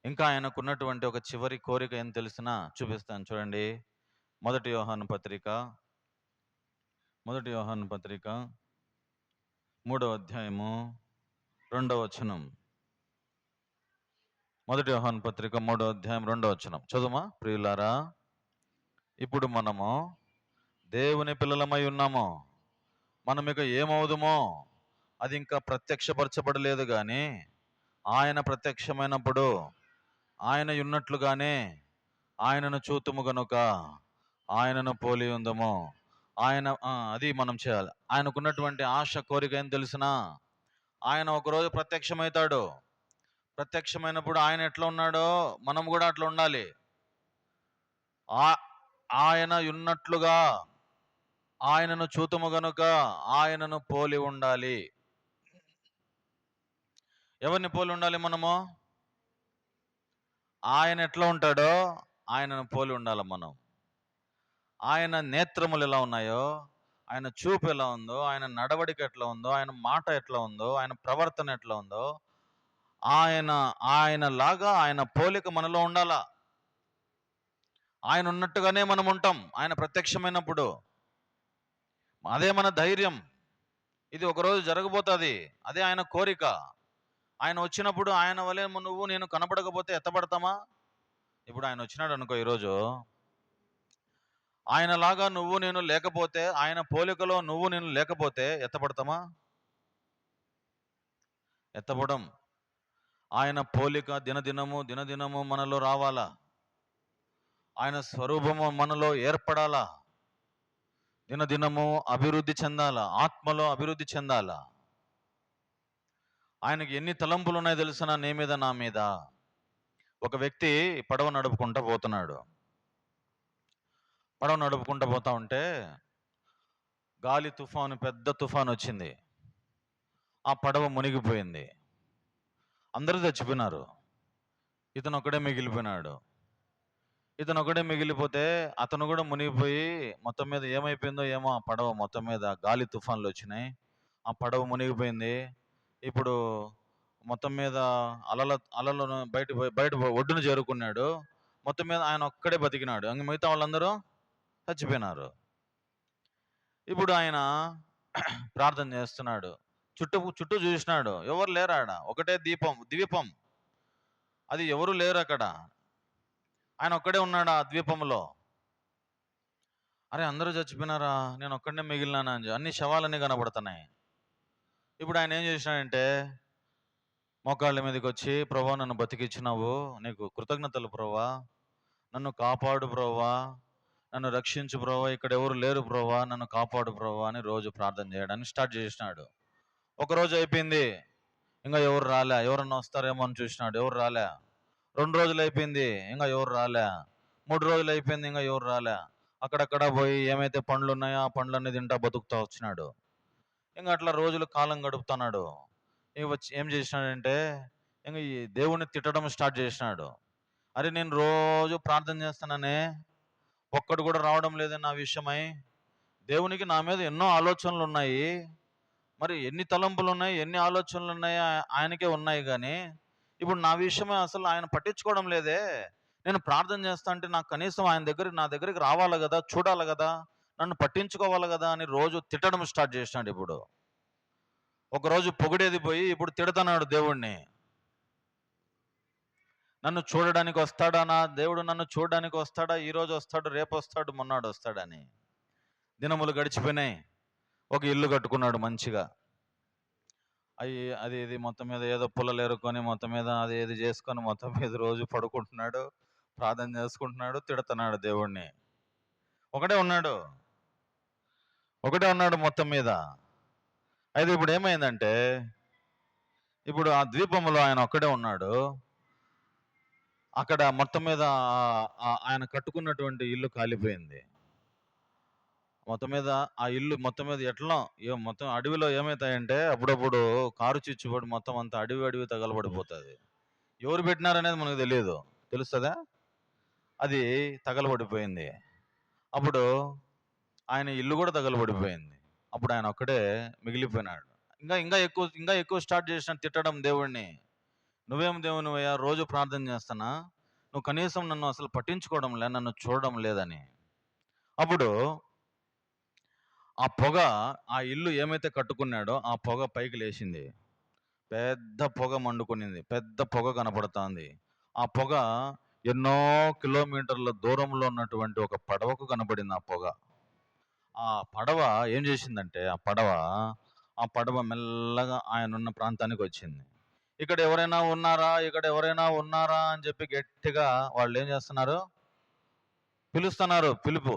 ఇంకా ఆయనకున్నటువంటి ఒక చివరి కోరిక ఏం తెలిసినా చూపిస్తాను చూడండి. 1 యోహాను పత్రిక మొదటి యోహాను పత్రిక 3వ అధ్యాయము 2వ వచనం. మొదటి యోహాను పత్రిక 3వ అధ్యాయం 2వ వచనం చదువుమా ప్రియులారా. ఇప్పుడు మనము దేవుని పిల్లలమై ఉన్నాము. మనం ఇక ఏమవుదుమో అది ఇంకా ప్రత్యక్షపరచబడలేదు, కానీ ఆయన ప్రత్యక్షమైనప్పుడు ఆయన ఉన్నట్లుగానే ఆయనను చూతుము గనుక ఆయనను పోలి ఉందము. అది మనం చేయాలి. ఆయనకున్నటువంటి ఆశ, కోరిక ఏం తెలిసినా, ఆయన ఒకరోజు ప్రత్యక్షమవుతాడు. ప్రత్యక్షమైనప్పుడు ఆయన ఎట్లా ఉన్నాడో మనం కూడా అట్లా ఉండాలి. ఆయన ఉన్నట్లుగా ఆయనను చూతుము గనుక ఆయనను పోలి ఉండాలి. ఎవరిని పోలి ఉండాలి మనము? ఆయన ఎట్లా ఉంటాడో ఆయనను పోలి ఉండాలి మనం. ఆయన నేత్రములు ఎలా ఉన్నాయో, ఆయన చూపు ఎలా ఉందో, ఆయన నడవడిక ఎట్లా ఉందో, ఆయన మాట ఎట్లా ఉందో, ఆయన ప్రవర్తన ఎట్లా ఉందో, ఆయనలాగా ఆయన పోలిక మనలో ఉండాలా. ఆయన ఉన్నట్టుగానే మనం ఉంటాం ఆయన ప్రత్యక్షమైనప్పుడు. అదే మన ధైర్యం. ఇది ఒకరోజు జరగబోతుంది. అదే ఆయన కోరిక. ఆయన వచ్చినప్పుడు ఆయన వలె నువ్వు నేను కనబడకపోతే ఎత్తబడతామా? ఇప్పుడు ఆయన వచ్చినాడు అనుకో, ఈరోజు ఆయనలాగా నువ్వు నేను లేకపోతే, ఆయన పోలికలో నువ్వు నేను లేకపోతే ఎత్తబడతామా? ఎత్తబడం. ఆయన పోలిక దినదినము మనలో రావాలా. ఆయన స్వరూపము మనలో ఏర్పడాలా. దినదినము అభివృద్ధి చెందాలా, ఆత్మలో అభివృద్ధి చెందాలా. ఆయనకి ఎన్ని తలంపులు ఉన్నాయో తెలుసునా నీ మీద, నా మీద. ఒక వ్యక్తి పడవ నడుపుకుంటూ పోతున్నాడు. పడవ నడుపుకుంటూ పోతా ఉంటే గాలి తుఫాను, పెద్ద తుఫాను వచ్చింది. ఆ పడవ మునిగిపోయింది. అందరూ చచ్చిపోయినారు. ఇతను ఒక్కడే మిగిలిపోయినాడు. ఇతను ఒకడే మిగిలిపోతే అతను కూడా మునిగిపోయి మొత్తం మీద ఏమైపోయిందో ఏమో, ఆ పడవ మొత్తం మీద గాలి తుఫాన్లు వచ్చినాయి. ఆ పడవ మునిగిపోయింది. ఇప్పుడు మొత్తం మీద అలలను బయట ఒడ్డును చేరుకున్నాడు. మొత్తం మీద ఆయన ఒక్కడే బతికినాడు. మిగతా వాళ్ళందరూ చచ్చిపోయినారు. ఇప్పుడు ఆయన ప్రార్థన చేస్తున్నాడు. చుట్టూ చూసినాడు, ఎవరు లేరాడ. ఒకటే ద్వీపం, అది ఎవరు లేరు అక్కడ. ఆయన ఒక్కడే ఉన్నాడు ఆ ద్వీపంలో. అరే అందరూ చచ్చిపోయినారా, నేను ఒక్కడనే మిగిలినానా అని అన్ని శవాలన్నీ కనబడుతున్నాయి. ఇప్పుడు ఆయన ఏం చేసినాడంటే మోకాళ్ళ మీదకి వచ్చి, ప్రభా నన్ను బతికిచ్చినావు, నీకు కృతజ్ఞతలు ప్రభా, నన్ను కాపాడు ప్రభా, నన్ను రక్షించు ప్రభా, ఇక్కడ ఎవరు లేరు ప్రభా, నన్ను కాపాడు ప్రభా అని రోజు ప్రార్థన చేయడానికి స్టార్ట్ చేసినాడు. ఒకరోజు అయిపోయింది, ఇంకా ఎవరు రాలే. ఎవరన్నా వస్తారేమో అని చూసినాడు, ఎవరు రాలే. 2 రోజులు అయిపోయింది, ఇంకా ఎవరు రాలే. 3 రోజులు అయిపోయింది, ఇంకా ఎవరు రాలే. అక్కడక్కడ పోయి ఏమైతే పండ్లు ఉన్నాయో ఆ పండ్లన్నీ తింటా బతుకుతా వచ్చినాడు. ఇంకా అట్లా రోజులు కాలం గడుపుతున్నాడు. వచ్చి ఏం చేసినాడంటే ఇంకా ఈ దేవుణ్ణి తిట్టడం స్టార్ట్ చేసినాడు. అరే నేను రోజు ప్రార్థన చేస్తాననే, ఒక్కడు కూడా రావడం లేదే నా విషయమై. దేవునికి నా మీద ఎన్నో ఆలోచనలు ఉన్నాయి, మరి ఎన్ని తలంపులు ఉన్నాయి, ఎన్ని ఆలోచనలు ఉన్నాయి ఆయనకే ఉన్నాయి, కానీ ఇప్పుడు నా విషయమే అసలు ఆయన పట్టించుకోవడం లేదే. నేను ప్రార్థన చేస్తా అంటే నాకు కనీసం నా దగ్గరికి రావాలి కదా, చూడాలి కదా, నన్ను పట్టించుకోవాలి కదా అని రోజు తిట్టడం స్టార్ట్ చేసినాడు. ఇప్పుడు ఒకరోజు పొగిడేది పోయి ఇప్పుడు తిడుతున్నాడు దేవుణ్ణి. నన్ను చూడడానికి వస్తాడా నా దేవుడు? నన్ను చూడడానికి వస్తాడా? ఈరోజు వస్తాడు, రేపు వస్తాడు, మొన్నాడు వస్తాడని. దినములు గడిచిపోయినాయి. ఒక ఇల్లు కట్టుకున్నాడు మంచిగా. అది ఇది మొత్తం మీద ఏదో పుల్లలు ఏరుకొని మొత్తం మీద అది ఏది చేసుకొని మొత్తం మీద రోజు పడుకుంటున్నాడు, ప్రార్థన చేసుకుంటున్నాడు, తిడుతున్నాడు దేవుణ్ణి. ఒకటే ఉన్నాడు మొత్తం మీద. అయితే ఇప్పుడు ఏమైందంటే, ఇప్పుడు ఆ ద్వీపంలో ఆయన ఒక్కడే ఉన్నాడు. అక్కడ మొత్తం మీద ఆయన కట్టుకున్నటువంటి ఇల్లు కాలిపోయింది. మొత్తం మీద ఆ ఇల్లు మొత్తం మీద ఎట్లా మొత్తం అడవిలో ఏమవుతాయంటే అప్పుడప్పుడు కారు చిచ్చుపడి మొత్తం అంతా అడవి తగలబడిపోతుంది. ఎవరు పెట్టినారనేది మనకు తెలియదు, తెలుస్తుందా? అది తగలబడిపోయింది. అప్పుడు ఆయన ఇల్లు కూడా తగలబడిపోయింది. అప్పుడు ఆయన ఒక్కడే మిగిలిపోయినాడు. ఇంకా ఎక్కువ స్టార్ట్ చేసిన తిట్టడం దేవుణ్ణి. నువ్వేం దేవునివయ్యా, రోజు ప్రార్థన చేస్తానా, నువ్వు కనీసం నన్ను అసలు పట్టించుకోవడం లే, నన్ను చూడడం లేదని. అప్పుడు ఆ పొగ, ఆ ఇల్లు ఏమైతే కట్టుకున్నాడో ఆ పొగ పైకి లేచింది. పెద్ద పొగ మండుకొనింది. పెద్ద పొగ కనపడుతోంది. ఆ పొగ ఎన్నో కిలోమీటర్ల దూరంలో ఉన్నటువంటి ఒక పడవకు కనపడింది ఆ పొగ. ఆ పడవ ఏం చేసిందంటే, ఆ పడవ మెల్లగా ఆయనున్న ప్రాంతానికి వచ్చింది. ఇక్కడ ఎవరైనా ఉన్నారా? ఇక్కడ ఎవరైనా ఉన్నారా? అని చెప్పి గట్టిగా వాళ్ళు ఏం చేస్తున్నారు? పిలుస్తున్నారు పిలుపు.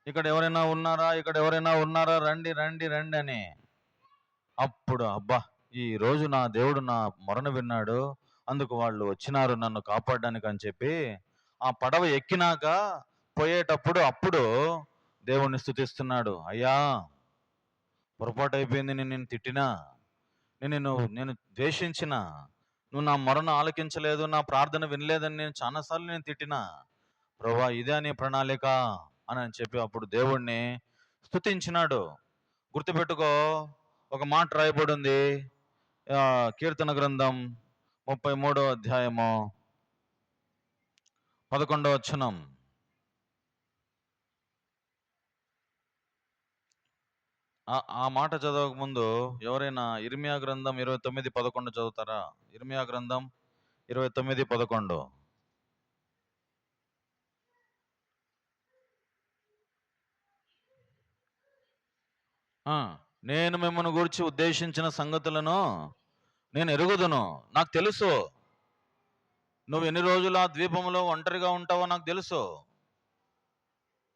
ఇక్కడ ఎవరైనా ఉన్నారా? ఇక్కడ ఎవరైనా ఉన్నారా? రండి, రండి, రండి అని. అప్పుడు అబ్బా! ఈ రోజు నా దేవుడు నా మొరను విన్నాడు. అందుకు వాళ్ళు వచ్చినారు నన్ను కాపాడడానికి అని చెప్పి, ఆ పడవ ఎక్కినాక పోయేటప్పుడు అప్పుడు దేవుణ్ణి స్తుతిస్తున్నాడు. అయ్యా! పొరపాటు అయిపోయింది. నేను నిన్ను తిట్టినా, నేను ద్వేషించినా, నువ్వు నా మొరను ఆలకించలేదు, నా ప్రార్థన వినలేదని నేను తిట్టినా. ప్రభువా, ఇదే నీ ప్రణాళిక అని చెప్పి అప్పుడు దేవుణ్ణి స్తుతించినాడు. గుర్తుపెట్టుకో, ఒక మాట రాయబడి ఉంది. కీర్తన గ్రంథం 33వ అధ్యాయము 11వ వచనం. ఆ మాట చదవక ముందు ఎవరైనా ఇర్మియా గ్రంథం 29:11 చదువుతారా? ఇర్మియా గ్రంథం 29:11. నేను మిమ్మల్ని గురించి ఉద్దేశించిన సంగతులను నేను ఎరుగుదును. నాకు తెలుసు. నువ్వు ఎన్ని రోజులు ఆ ద్వీపంలో ఒంటరిగా ఉంటావో నాకు తెలుసు.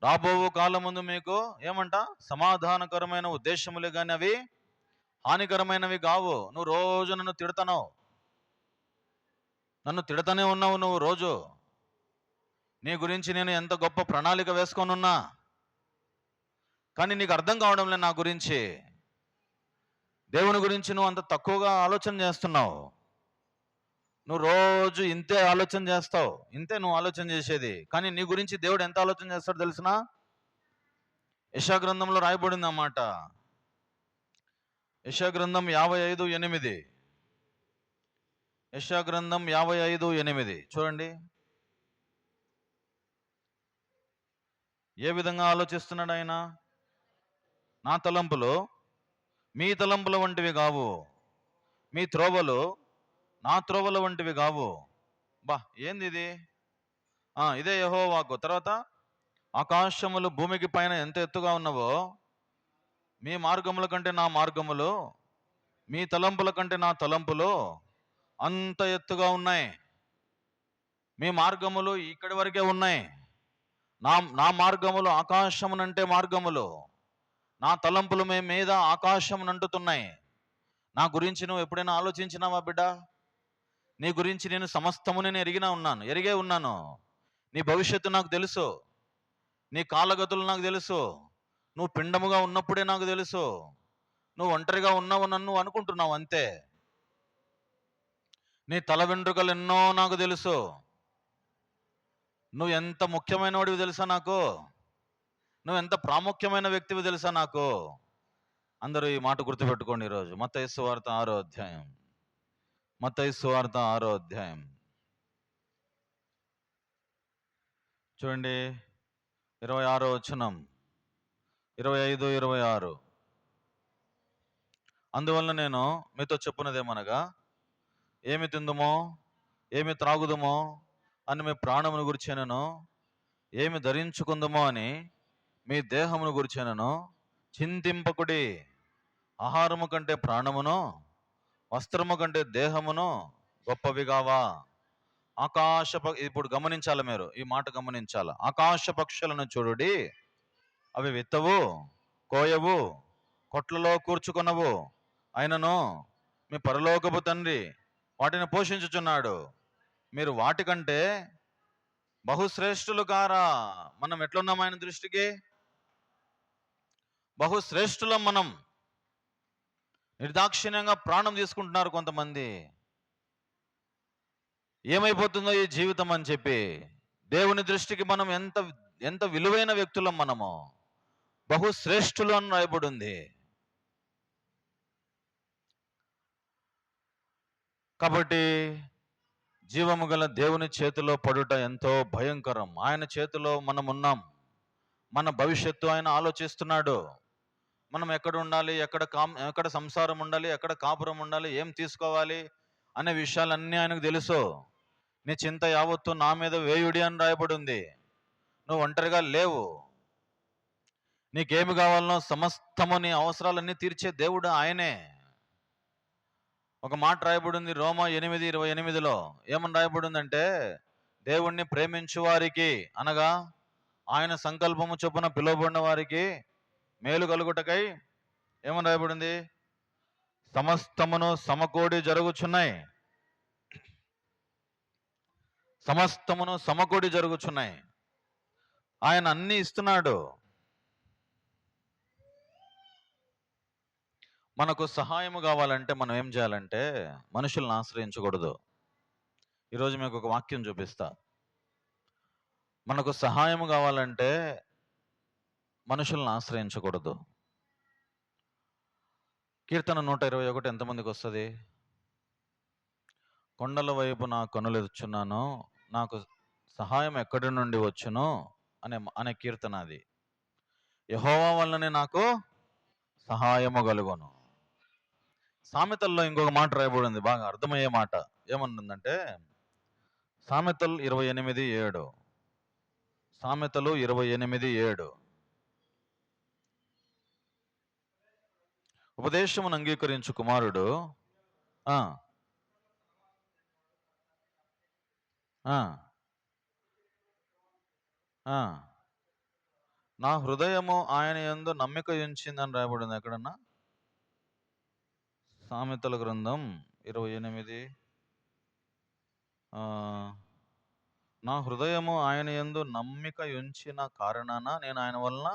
రాబో కాలం ముందు మీకు ఏమంట? సమాధానకరమైన ఉద్దేశములే కానీ అవి హానికరమైనవి కావు. నువ్వు రోజు నన్ను తిడతావు, నన్ను తిడతానే ఉన్నావు నువ్వు రోజు. నీ గురించి నేను ఎంత గొప్ప ప్రణాళిక వేసుకొని ఉన్నా, కానీ నీకు అర్థం కావడం లేదు నా గురించి. దేవుని గురించి నువ్వు అంత తక్కువగా ఆలోచన చేస్తున్నావు. నువ్వు రోజు ఇంతే ఆలోచన చేస్తావు, ఇంతే నువ్వు ఆలోచన చేసేది. కానీ నీ గురించి దేవుడు ఎంత ఆలోచన చేస్తాడో తెలుసునా? యెషయా గ్రంథంలో రాయబడింది అన్నమాట. యెషయా గ్రంథం 55:8. యెషయా గ్రంథం 55:8 చూడండి. ఏ విధంగా ఆలోచిస్తున్నాడు ఆయన? నా తలంపులు మీ తలంపుల వంటివి కావు, మీ త్రోవలు నా త్రోవల వంటివి కావు. బా, ఏంది ఇది? ఇదే యెహోవా వాక్కు. తర్వాత, ఆకాశములు భూమికి పైన ఎంత ఎత్తుగా ఉన్నవో మీ మార్గముల కంటే నా మార్గములు, మీ తలంపుల కంటే నా తలంపులు అంత ఎత్తుగా ఉన్నాయి. మీ మార్గములు ఇక్కడి వరకే ఉన్నాయి. నా మార్గములు ఆకాశమునంటే మార్గములు, నా తలంపులు మీ మీద ఆకాశమునంటుతున్నాయి. నా గురించి నువ్వు ఎప్పుడైనా ఆలోచించినావా బిడ్డ? నీ గురించి నేను సమస్తము నేను ఎరిగే ఉన్నాను. నీ భవిష్యత్తు నాకు తెలుసు, నీ కాలగతులు నాకు తెలుసు. నువ్వు పిండముగా ఉన్నప్పుడే నాకు తెలుసు. నువ్వు ఒంటరిగా ఉన్నావు నన్ను అనుకుంటున్నావు అంతే. నీ తల వెంట్రుకలు ఎన్నో నాకు తెలుసు. నువ్వు ఎంత ముఖ్యమైన వాడివి తెలుసా నాకు? నువ్వు ఎంత ప్రాముఖ్యమైన వ్యక్తివి తెలుసా నాకు? అందరూ ఈ మాట గుర్తుపెట్టుకోండి ఈరోజు. మత్తయి సువార్త 6వ అధ్యాయం. మత్తయి సువార్త 6వ అధ్యాయం చూడండి. 26వ వచనం, 25, 26. అందువలన నేను మీతో చెప్పున్నదేమనగా, ఏమి తిందుమో ఏమి త్రాగుదుమో అని మీ ప్రాణమును గురిచేనను, ఏమి ధరించుకుందుమో అని మీ దేహమును గురిచేనను చింతింపకుడి. ఆహారము కంటే ప్రాణమును, వస్త్రము కంటే దేహమును గొప్పవి కావా? ఇప్పుడు గమనించాలి, మీరు ఈ మాట గమనించాలి. ఆకాశ పక్షులను చూడుడి, అవి విత్తవు, కోయవు, కొట్లలో కూర్చుకొనవు, అయినను మీ పరలోకపు తండ్రి వాటిని పోషించుచున్నాడు. మీరు వాటికంటే బహుశ్రేష్ఠులు కారా? మనం ఎట్లున్నాం ఆయన దృష్టికి? బహుశ్రేష్ఠులం మనం. నిర్దాక్షిణ్యంగా ప్రాణం తీసుకుంటున్నారు కొంతమంది. ఏమైపోతుందో ఈ జీవితం అని చెప్పి. దేవుని దృష్టికి మనం ఎంత ఎంత విలువైన వ్యక్తులం మనము. బహుశ్రేష్ఠులు అని రాయబడి ఉంది. కాబట్టి జీవము గల దేవుని చేతిలో పడుట ఎంతో భయంకరం. ఆయన చేతిలో మనం ఉన్నాం. మన భవిష్యత్తు ఆయన ఆలోచిస్తున్నాడు. మనం ఎక్కడ ఉండాలి, ఎక్కడ సంసారం ఉండాలి, ఎక్కడ కాపురం ఉండాలి, ఏం తీసుకోవాలి అనే విషయాలన్నీ ఆయనకు తెలుసు. నీ చింత యావత్తు నా మీద వేయుడి అని రాయబడి ఉంది. నువ్వు ఒంటరిగా లేవు. నీకేమి కావాలనో సమస్తము నీ అవసరాలన్నీ తీర్చే దేవుడు ఆయనే. ఒక మాట రాయబడి ఉంది రోమా 8:28లో. ఏమని రాయబడి ఉందంటే, దేవుణ్ణి ప్రేమించు వారికి అనగా ఆయన సంకల్పము చొప్పున పిలువబడిన వారికి మేలు కలుగుటకై ఏమని రాయబడింది? సమస్తమును సమకూడి జరుగుచున్నాయి. సమస్తమును సమకూడి జరుగుచున్నాయి. ఆయన అన్ని ఇస్తున్నాడు. మనకు సహాయము కావాలంటే మనం ఏం చేయాలంటే మనుషులను ఆశ్రయించకూడదు. ఈరోజు మీకు ఒక వాక్యం చూపిస్తా. మనకు సహాయం కావాలంటే మనుషులను ఆశ్రయించకూడదు. కీర్తన 121 ఎంతమందికి వస్తుంది? కొండల వైపు నా కనులెత్తుచున్నాను, నాకు సహాయం ఎక్కడి నుండి వచ్చును అనే కీర్తన అది. యెహోవా వలననే నాకు సహాయము కలుగును. సామెతల్లో ఇంకొక మాట రాయబడింది, బాగా అర్థమయ్యే మాట. ఏమనుందంటే సామెతలు 28:7. సామెతలు 28:7. ఉపదేశమును అంగీకరించు కుమారుడు నా హృదయము ఆయన యందు నమ్మిక ఉంచిందని రాయబడింది ఎక్కడన్నా? సామెతల గ్రంథం 28. నా హృదయము ఆయన యందు నమ్మిక ఉంచిన కారణాన నేను ఆయన వలన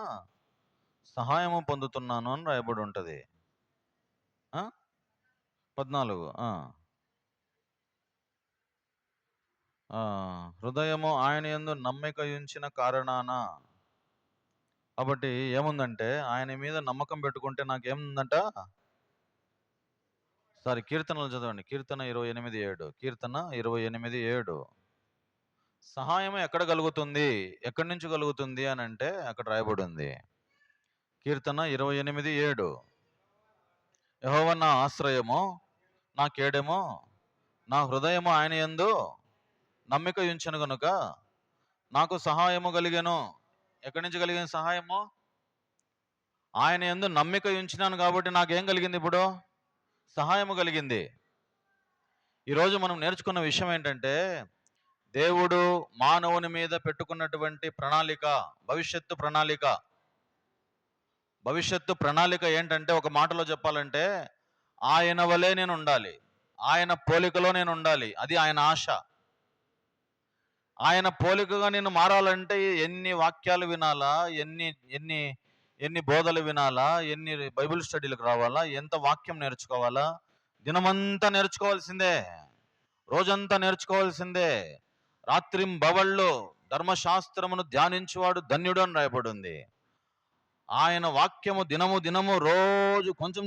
సహాయము పొందుతున్నాను అని రాయబడి ఉంటుంది. 14. హృదయము ఆయన యందు నమ్మిక ఉంచిన కారణాన. కాబట్టి ఏముందంటే ఆయన మీద నమ్మకం పెట్టుకుంటే నాకేముందంట? కీర్తనలు చదవండి. కీర్తన 28:7. కీర్తన 28:7. సహాయం ఎక్కడ కలుగుతుంది, ఎక్కడి నుంచి కలుగుతుంది అని అంటే అక్కడ రాయబడి ఉంది. కీర్తన 28:7. యెహోవా నా ఆశ్రయము, నా కేడెము, నా హృదయము ఆయన యందు నమ్మిక ఉంచెను గనుక నాకు సహాయము కలిగెను. ఎక్కడి నుంచి కలిగిన సహాయము? ఆయన యందు నమ్మిక ఉంచినాను కాబట్టి నాకేం కలిగింది? ఇప్పుడు సహాయము కలిగింది. ఈరోజు మనం నేర్చుకున్న విషయం ఏంటంటే, దేవుడు మానవుని మీద పెట్టుకున్నటువంటి ప్రణాళిక, భవిష్యత్తు ప్రణాళిక ఏంటంటే, ఒక మాటలో చెప్పాలంటే ఆయన వలే నేను ఉండాలి, ఆయన పోలికలో నేను ఉండాలి. అది ఆయన ఆశ. ఆయన పోలికగా నేను మారాలంటే ఎన్ని వాక్యాలు వినాలా, ఎన్ని బోధలు వినాలా, ఎన్ని బైబిల్ స్టడీలకు రావాలా, ఎంత వాక్యం నేర్చుకోవాలా? దినమంతా నేర్చుకోవాల్సిందే, రోజంతా నేర్చుకోవాల్సిందే. రాత్రింబవళ్ళు ధర్మశాస్త్రమును ధ్యానించువాడు ధన్యుడు అని రాయబడి ఉంది. ఆయన వాక్యము దినము రోజు కొంచెం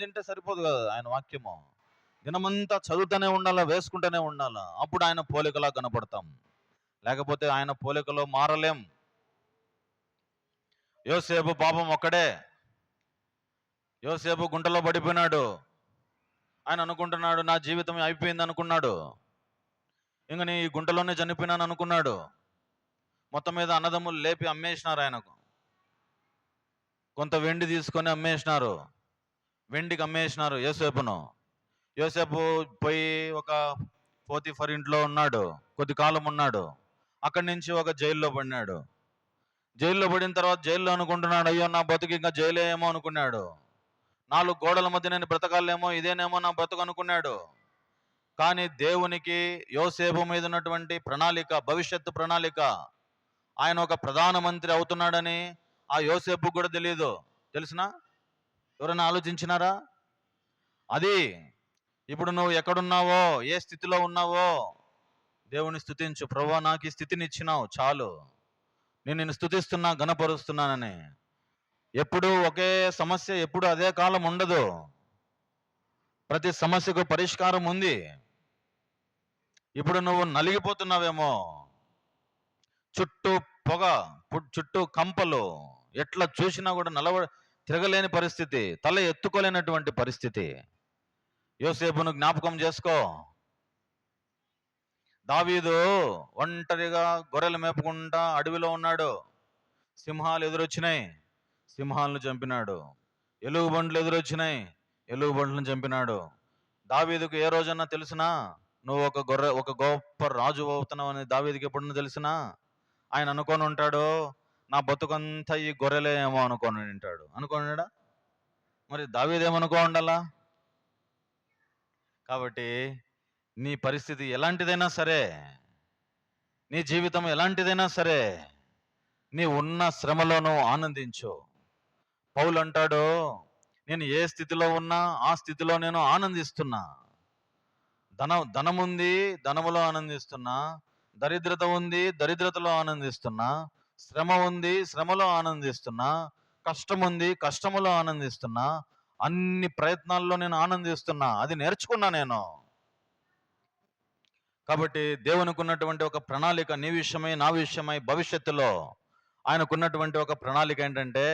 తింటే సరిపోదు కదా. ఆయన వాక్యము దినమంతా చదువుతూనే ఉండాలా, వేసుకుంటూనే ఉండాలా. అప్పుడు ఆయన పోలికలా కనపడతాం. లేకపోతే ఆయన పోలికలో మారలేం. యోసేపు పాపం ఒక్కడే. యోసేపు గుంటలో పడిపోయినాడు. ఆయన అనుకుంటున్నాడు నా జీవితం అయిపోయింది అనుకున్నాడు. ఇంక నీ ఈ గుంటలోనే చనిపోయినాను అనుకున్నాడు. మొత్తం మీద అన్నదమ్ములు లేపి అమ్మేసినారు ఆయనకు. కొంత వెండి తీసుకొని అమ్మేసినారు. వెండికి అమ్మేసినారు యోసేపును. యోసేపు పోయి ఒక పోతిఫర్ ఇంట్లో ఉన్నాడు, కొద్ది కాలం ఉన్నాడు. అక్కడి నుంచి ఒక జైల్లో పడినాడు. జైల్లో పడిన తర్వాత జైల్లో అనుకుంటున్నాడు, అయ్యో నా బతుకు ఇంకా జైలే ఏమో అనుకున్నాడు. 4 గోడల మధ్య నేను బ్రతకాలేమో, ఇదేనేమో నా బ్రతుకు అనుకున్నాడు. కానీ దేవునికి యోసేపు మీద ఉన్నటువంటి ప్రణాళిక, భవిష్యత్తు ప్రణాళిక, ఆయన ఒక ప్రధానమంత్రి అవుతున్నాడని ఆ యోసేపు కూడా తెలియదు. తెలుసునా? ఎవరైనా ఆలోచించినారా? అది ఇప్పుడు నువ్వు ఎక్కడున్నావో, ఏ స్థితిలో ఉన్నావో దేవుని స్తుతించు. ప్రభువా నాకు ఈ స్థితిని ఇచ్చినావు చాలు, నేను నిన్ను స్తుతిస్తున్నా, ఘనపరుస్తున్నానని. ఎప్పుడు ఒకే సమస్య, ఎప్పుడు అదే కాలం ఉండదు. ప్రతి సమస్యకు పరిష్కారం ఉంది. ఇప్పుడు నువ్వు నలిగిపోతున్నావేమో, చుట్టూ పొగ, చుట్టూ కంపలు, ఎట్లా చూసినా కూడా తిరగలేని పరిస్థితి, తల ఎత్తుకోలేనటువంటి పరిస్థితి. యోసేపును జ్ఞాపకం చేసుకో. దావీదు ఒంటరిగా గొర్రెలు మేపుకుంటా అడవిలో ఉన్నాడు. సింహాలు ఎదురొచ్చినాయి, సింహాలను చంపినాడు. ఎలుగుబంట్లు ఎదురొచ్చినాయి, ఎలుగుబంట్లను చంపినాడు. దావీదుకు ఏ రోజన్నా తెలుసునా నువ్వు ఒక గొప్ప రాజు అవుతున్నావు అని? దావీదుకి ఎప్పుడన్నా తెలుసునా? ఆయన అనుకొని ఉంటాడు, నా బతుకంతా ఈ గొర్రెలే ఏమో అనుకొని ఉంటాడు. అనుకోనిడా? మరి దావీదేమనుకో ఉండాలా? కాబట్టి నీ పరిస్థితి ఎలాంటిదైనా సరే, నీ జీవితం ఎలాంటిదైనా సరే, నీ ఉన్న శ్రమలోనూ ఆనందించు. పౌలు అంటాడు, నేను ఏ స్థితిలో ఉన్నా ఆ స్థితిలో నేను ఆనందిస్తున్నా. ధనముంది, ధనములో ఆనందిస్తున్నా. దరిద్రత ఉంది, దరిద్రతలో ఆనందిస్తున్నా. శ్రమ ఉంది, శ్రమలో ఆనందిస్తున్నా. కష్టం ఉంది, కష్టములో ఆనందిస్తున్నా. అన్ని ప్రయత్నాల్లో నేను ఆనందిస్తున్నా. అది నేర్చుకున్నా నేను. కాబట్టి దేవునికి ఉన్నటువంటి ఒక ప్రణాళిక నీ విషయమై, నా విషయమై భవిష్యత్తులో ఆయనకున్నటువంటి ఒక ప్రణాళిక ఏంటంటే,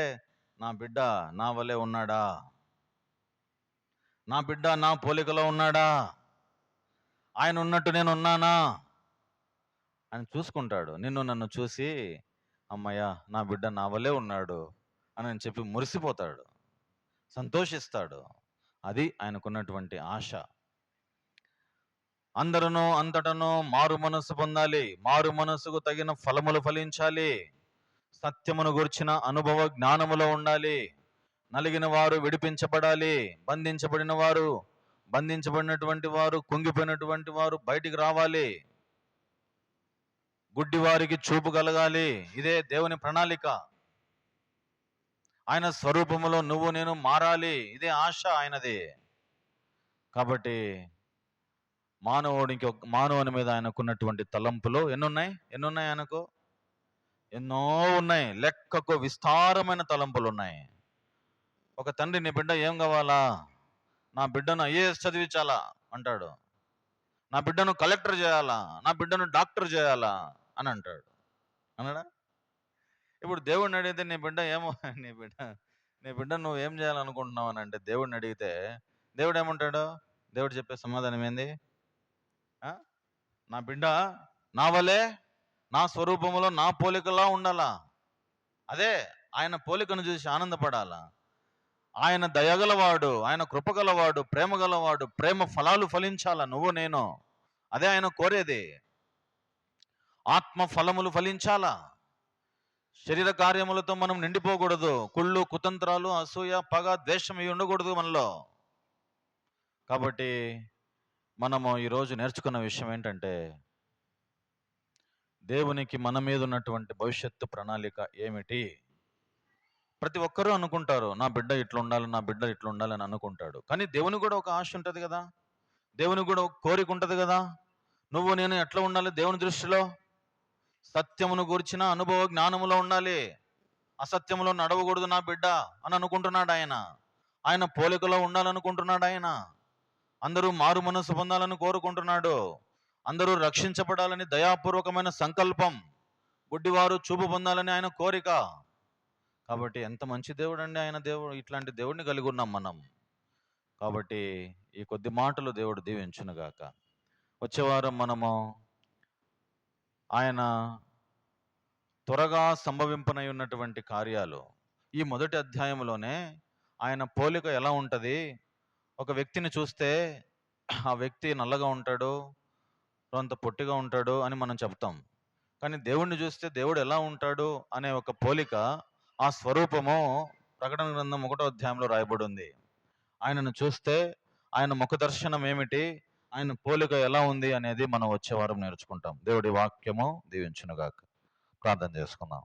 నా బిడ్డ నా వలె ఉన్నాడా, నా బిడ్డ నా పోలికలో ఉన్నాడా, ఆయన ఉన్నట్టు నేను ఉన్నానా అని చూసుకుంటాడు. నన్ను చూసి, అమ్మయ్య నా బిడ్డ నా వలే ఉన్నాడు అని చెప్పి మురిసిపోతాడు, సంతోషిస్తాడు. అది ఆయనకున్నటువంటి ఆశ. అందరూ అంతటను మారు మనస్సు పొందాలి, మారు మనస్సుకు తగిన ఫలములు ఫలించాలి, సత్యమును గుర్చిన అనుభవ జ్ఞానములో ఉండాలి, నలిగిన వారు విడిపించబడాలి, బంధించబడినటువంటి వారు, కుంగిపోయినటువంటి వారు బయటికి రావాలి, గుడ్డి వారికి చూపు కలగాలి. ఇదే దేవుని ప్రణాళిక. ఆయన స్వరూపములో నువ్వు నేను మారాలి, ఇదే ఆశ ఆయనది. కాబట్టి మానవుని మీద ఆయనకున్నటువంటి తలంపులు ఎన్నున్నాయి ఆయనకు? ఎన్నో ఉన్నాయి, లెక్కకు విస్తారమైన తలంపులు ఉన్నాయి. ఒక తండ్రి, నీ బిడ్డ ఏం కావాలా? నా బిడ్డను ఐఏఎస్ చదివించాలా అంటాడు, నా బిడ్డను కలెక్టర్ చేయాలా, నా బిడ్డను డాక్టర్ చేయాలా అని అంటాడు. అన్నాడా? ఇప్పుడు దేవుడిని అడిగితే నీ బిడ్డ నువ్వు ఏం చేయాలనుకుంటున్నావు అని అంటే, దేవుడిని అడిగితే దేవుడు ఏమంటాడు? దేవుడు చెప్పే సమాధానం ఏంది? నా బిడ్డ నా వలే, నా స్వరూపములో నా పోలికలా ఉండాలా. అదే ఆయన పోలికను చూసి ఆనందపడాలా. ఆయన దయగలవాడు, ఆయన కృపగలవాడు, ప్రేమ గలవాడు, ప్రేమ ఫలాలు ఫలించాలా నువ్వు నేను. అదే ఆయన కోరేది. ఆత్మ ఫలములు ఫలించాలా. శరీర కార్యములతో మనం నిండిపోకూడదు. కుళ్ళు, కుతంత్రాలు, అసూయ, పగ, ద్వేషం ఇవి ఉండకూడదు మనలో. కాబట్టి మనము ఈరోజు నేర్చుకున్న విషయం ఏంటంటే, దేవునికి మన మీద ఉన్నటువంటి భవిష్యత్తు ప్రణాళిక ఏమిటి? ప్రతి ఒక్కరూ అనుకుంటారు, నా బిడ్డ ఇట్లుండాలి, నా బిడ్డ ఇట్లుండాలి అని అనుకుంటాడు. కానీ దేవునికి కూడా ఒక ఆశ ఉంటుంది కదా, దేవునికి కూడా ఒక కోరిక ఉంటుంది కదా. నువ్వు నేను ఎట్లా ఉండాలి దేవుని దృష్టిలో? సత్యమును గూర్చిన అనుభవ జ్ఞానములో ఉండాలి, అసత్యములో నడవకూడదు నా బిడ్డ అని అనుకుంటున్నాడు ఆయన. ఆయన పోలికలో ఉండాలనుకుంటున్నాడు ఆయన. అందరూ మారు మనసు పొందాలని కోరుకుంటున్నాడు. అందరూ రక్షించబడాలని దయాపూర్వకమైన సంకల్పం. గుడ్డివారు చూపు పొందాలని ఆయన కోరిక. కాబట్టి ఎంత మంచి దేవుడు అండి ఆయన. ఇట్లాంటి దేవుడిని కలిగి ఉన్నాం మనం. కాబట్టి ఈ కొద్ది మాటలు దేవుడు దీవించునుగాక. వచ్చే వారం మనము ఆయన త్వరగా సంభవింపనై ఉన్నటువంటి కార్యాలు, ఈ మొదటి అధ్యాయంలోనే ఆయన పోలిక ఎలా ఉంటుంది? ఒక వ్యక్తిని చూస్తే ఆ వ్యక్తి నల్లగా ఉంటాడు, కొంత పొట్టిగా ఉంటాడు అని మనం చెప్తాం. కానీ దేవుణ్ణి చూస్తే దేవుడు ఎలా ఉంటాడు అనే ఒక పోలిక, ఆ స్వరూపము ప్రకటన గ్రంథం 1వ అధ్యాయంలో రాయబడి ఉంది. ఆయనను చూస్తే ఆయన ముఖ దర్శనం ఏమిటి, ఆయన పోలిక ఎలా ఉంది అనేది మనం వచ్చే వారం నేర్చుకుంటాం. దేవుడి వాక్యము దీవించునుగాక. ప్రార్థన చేసుకుందాం.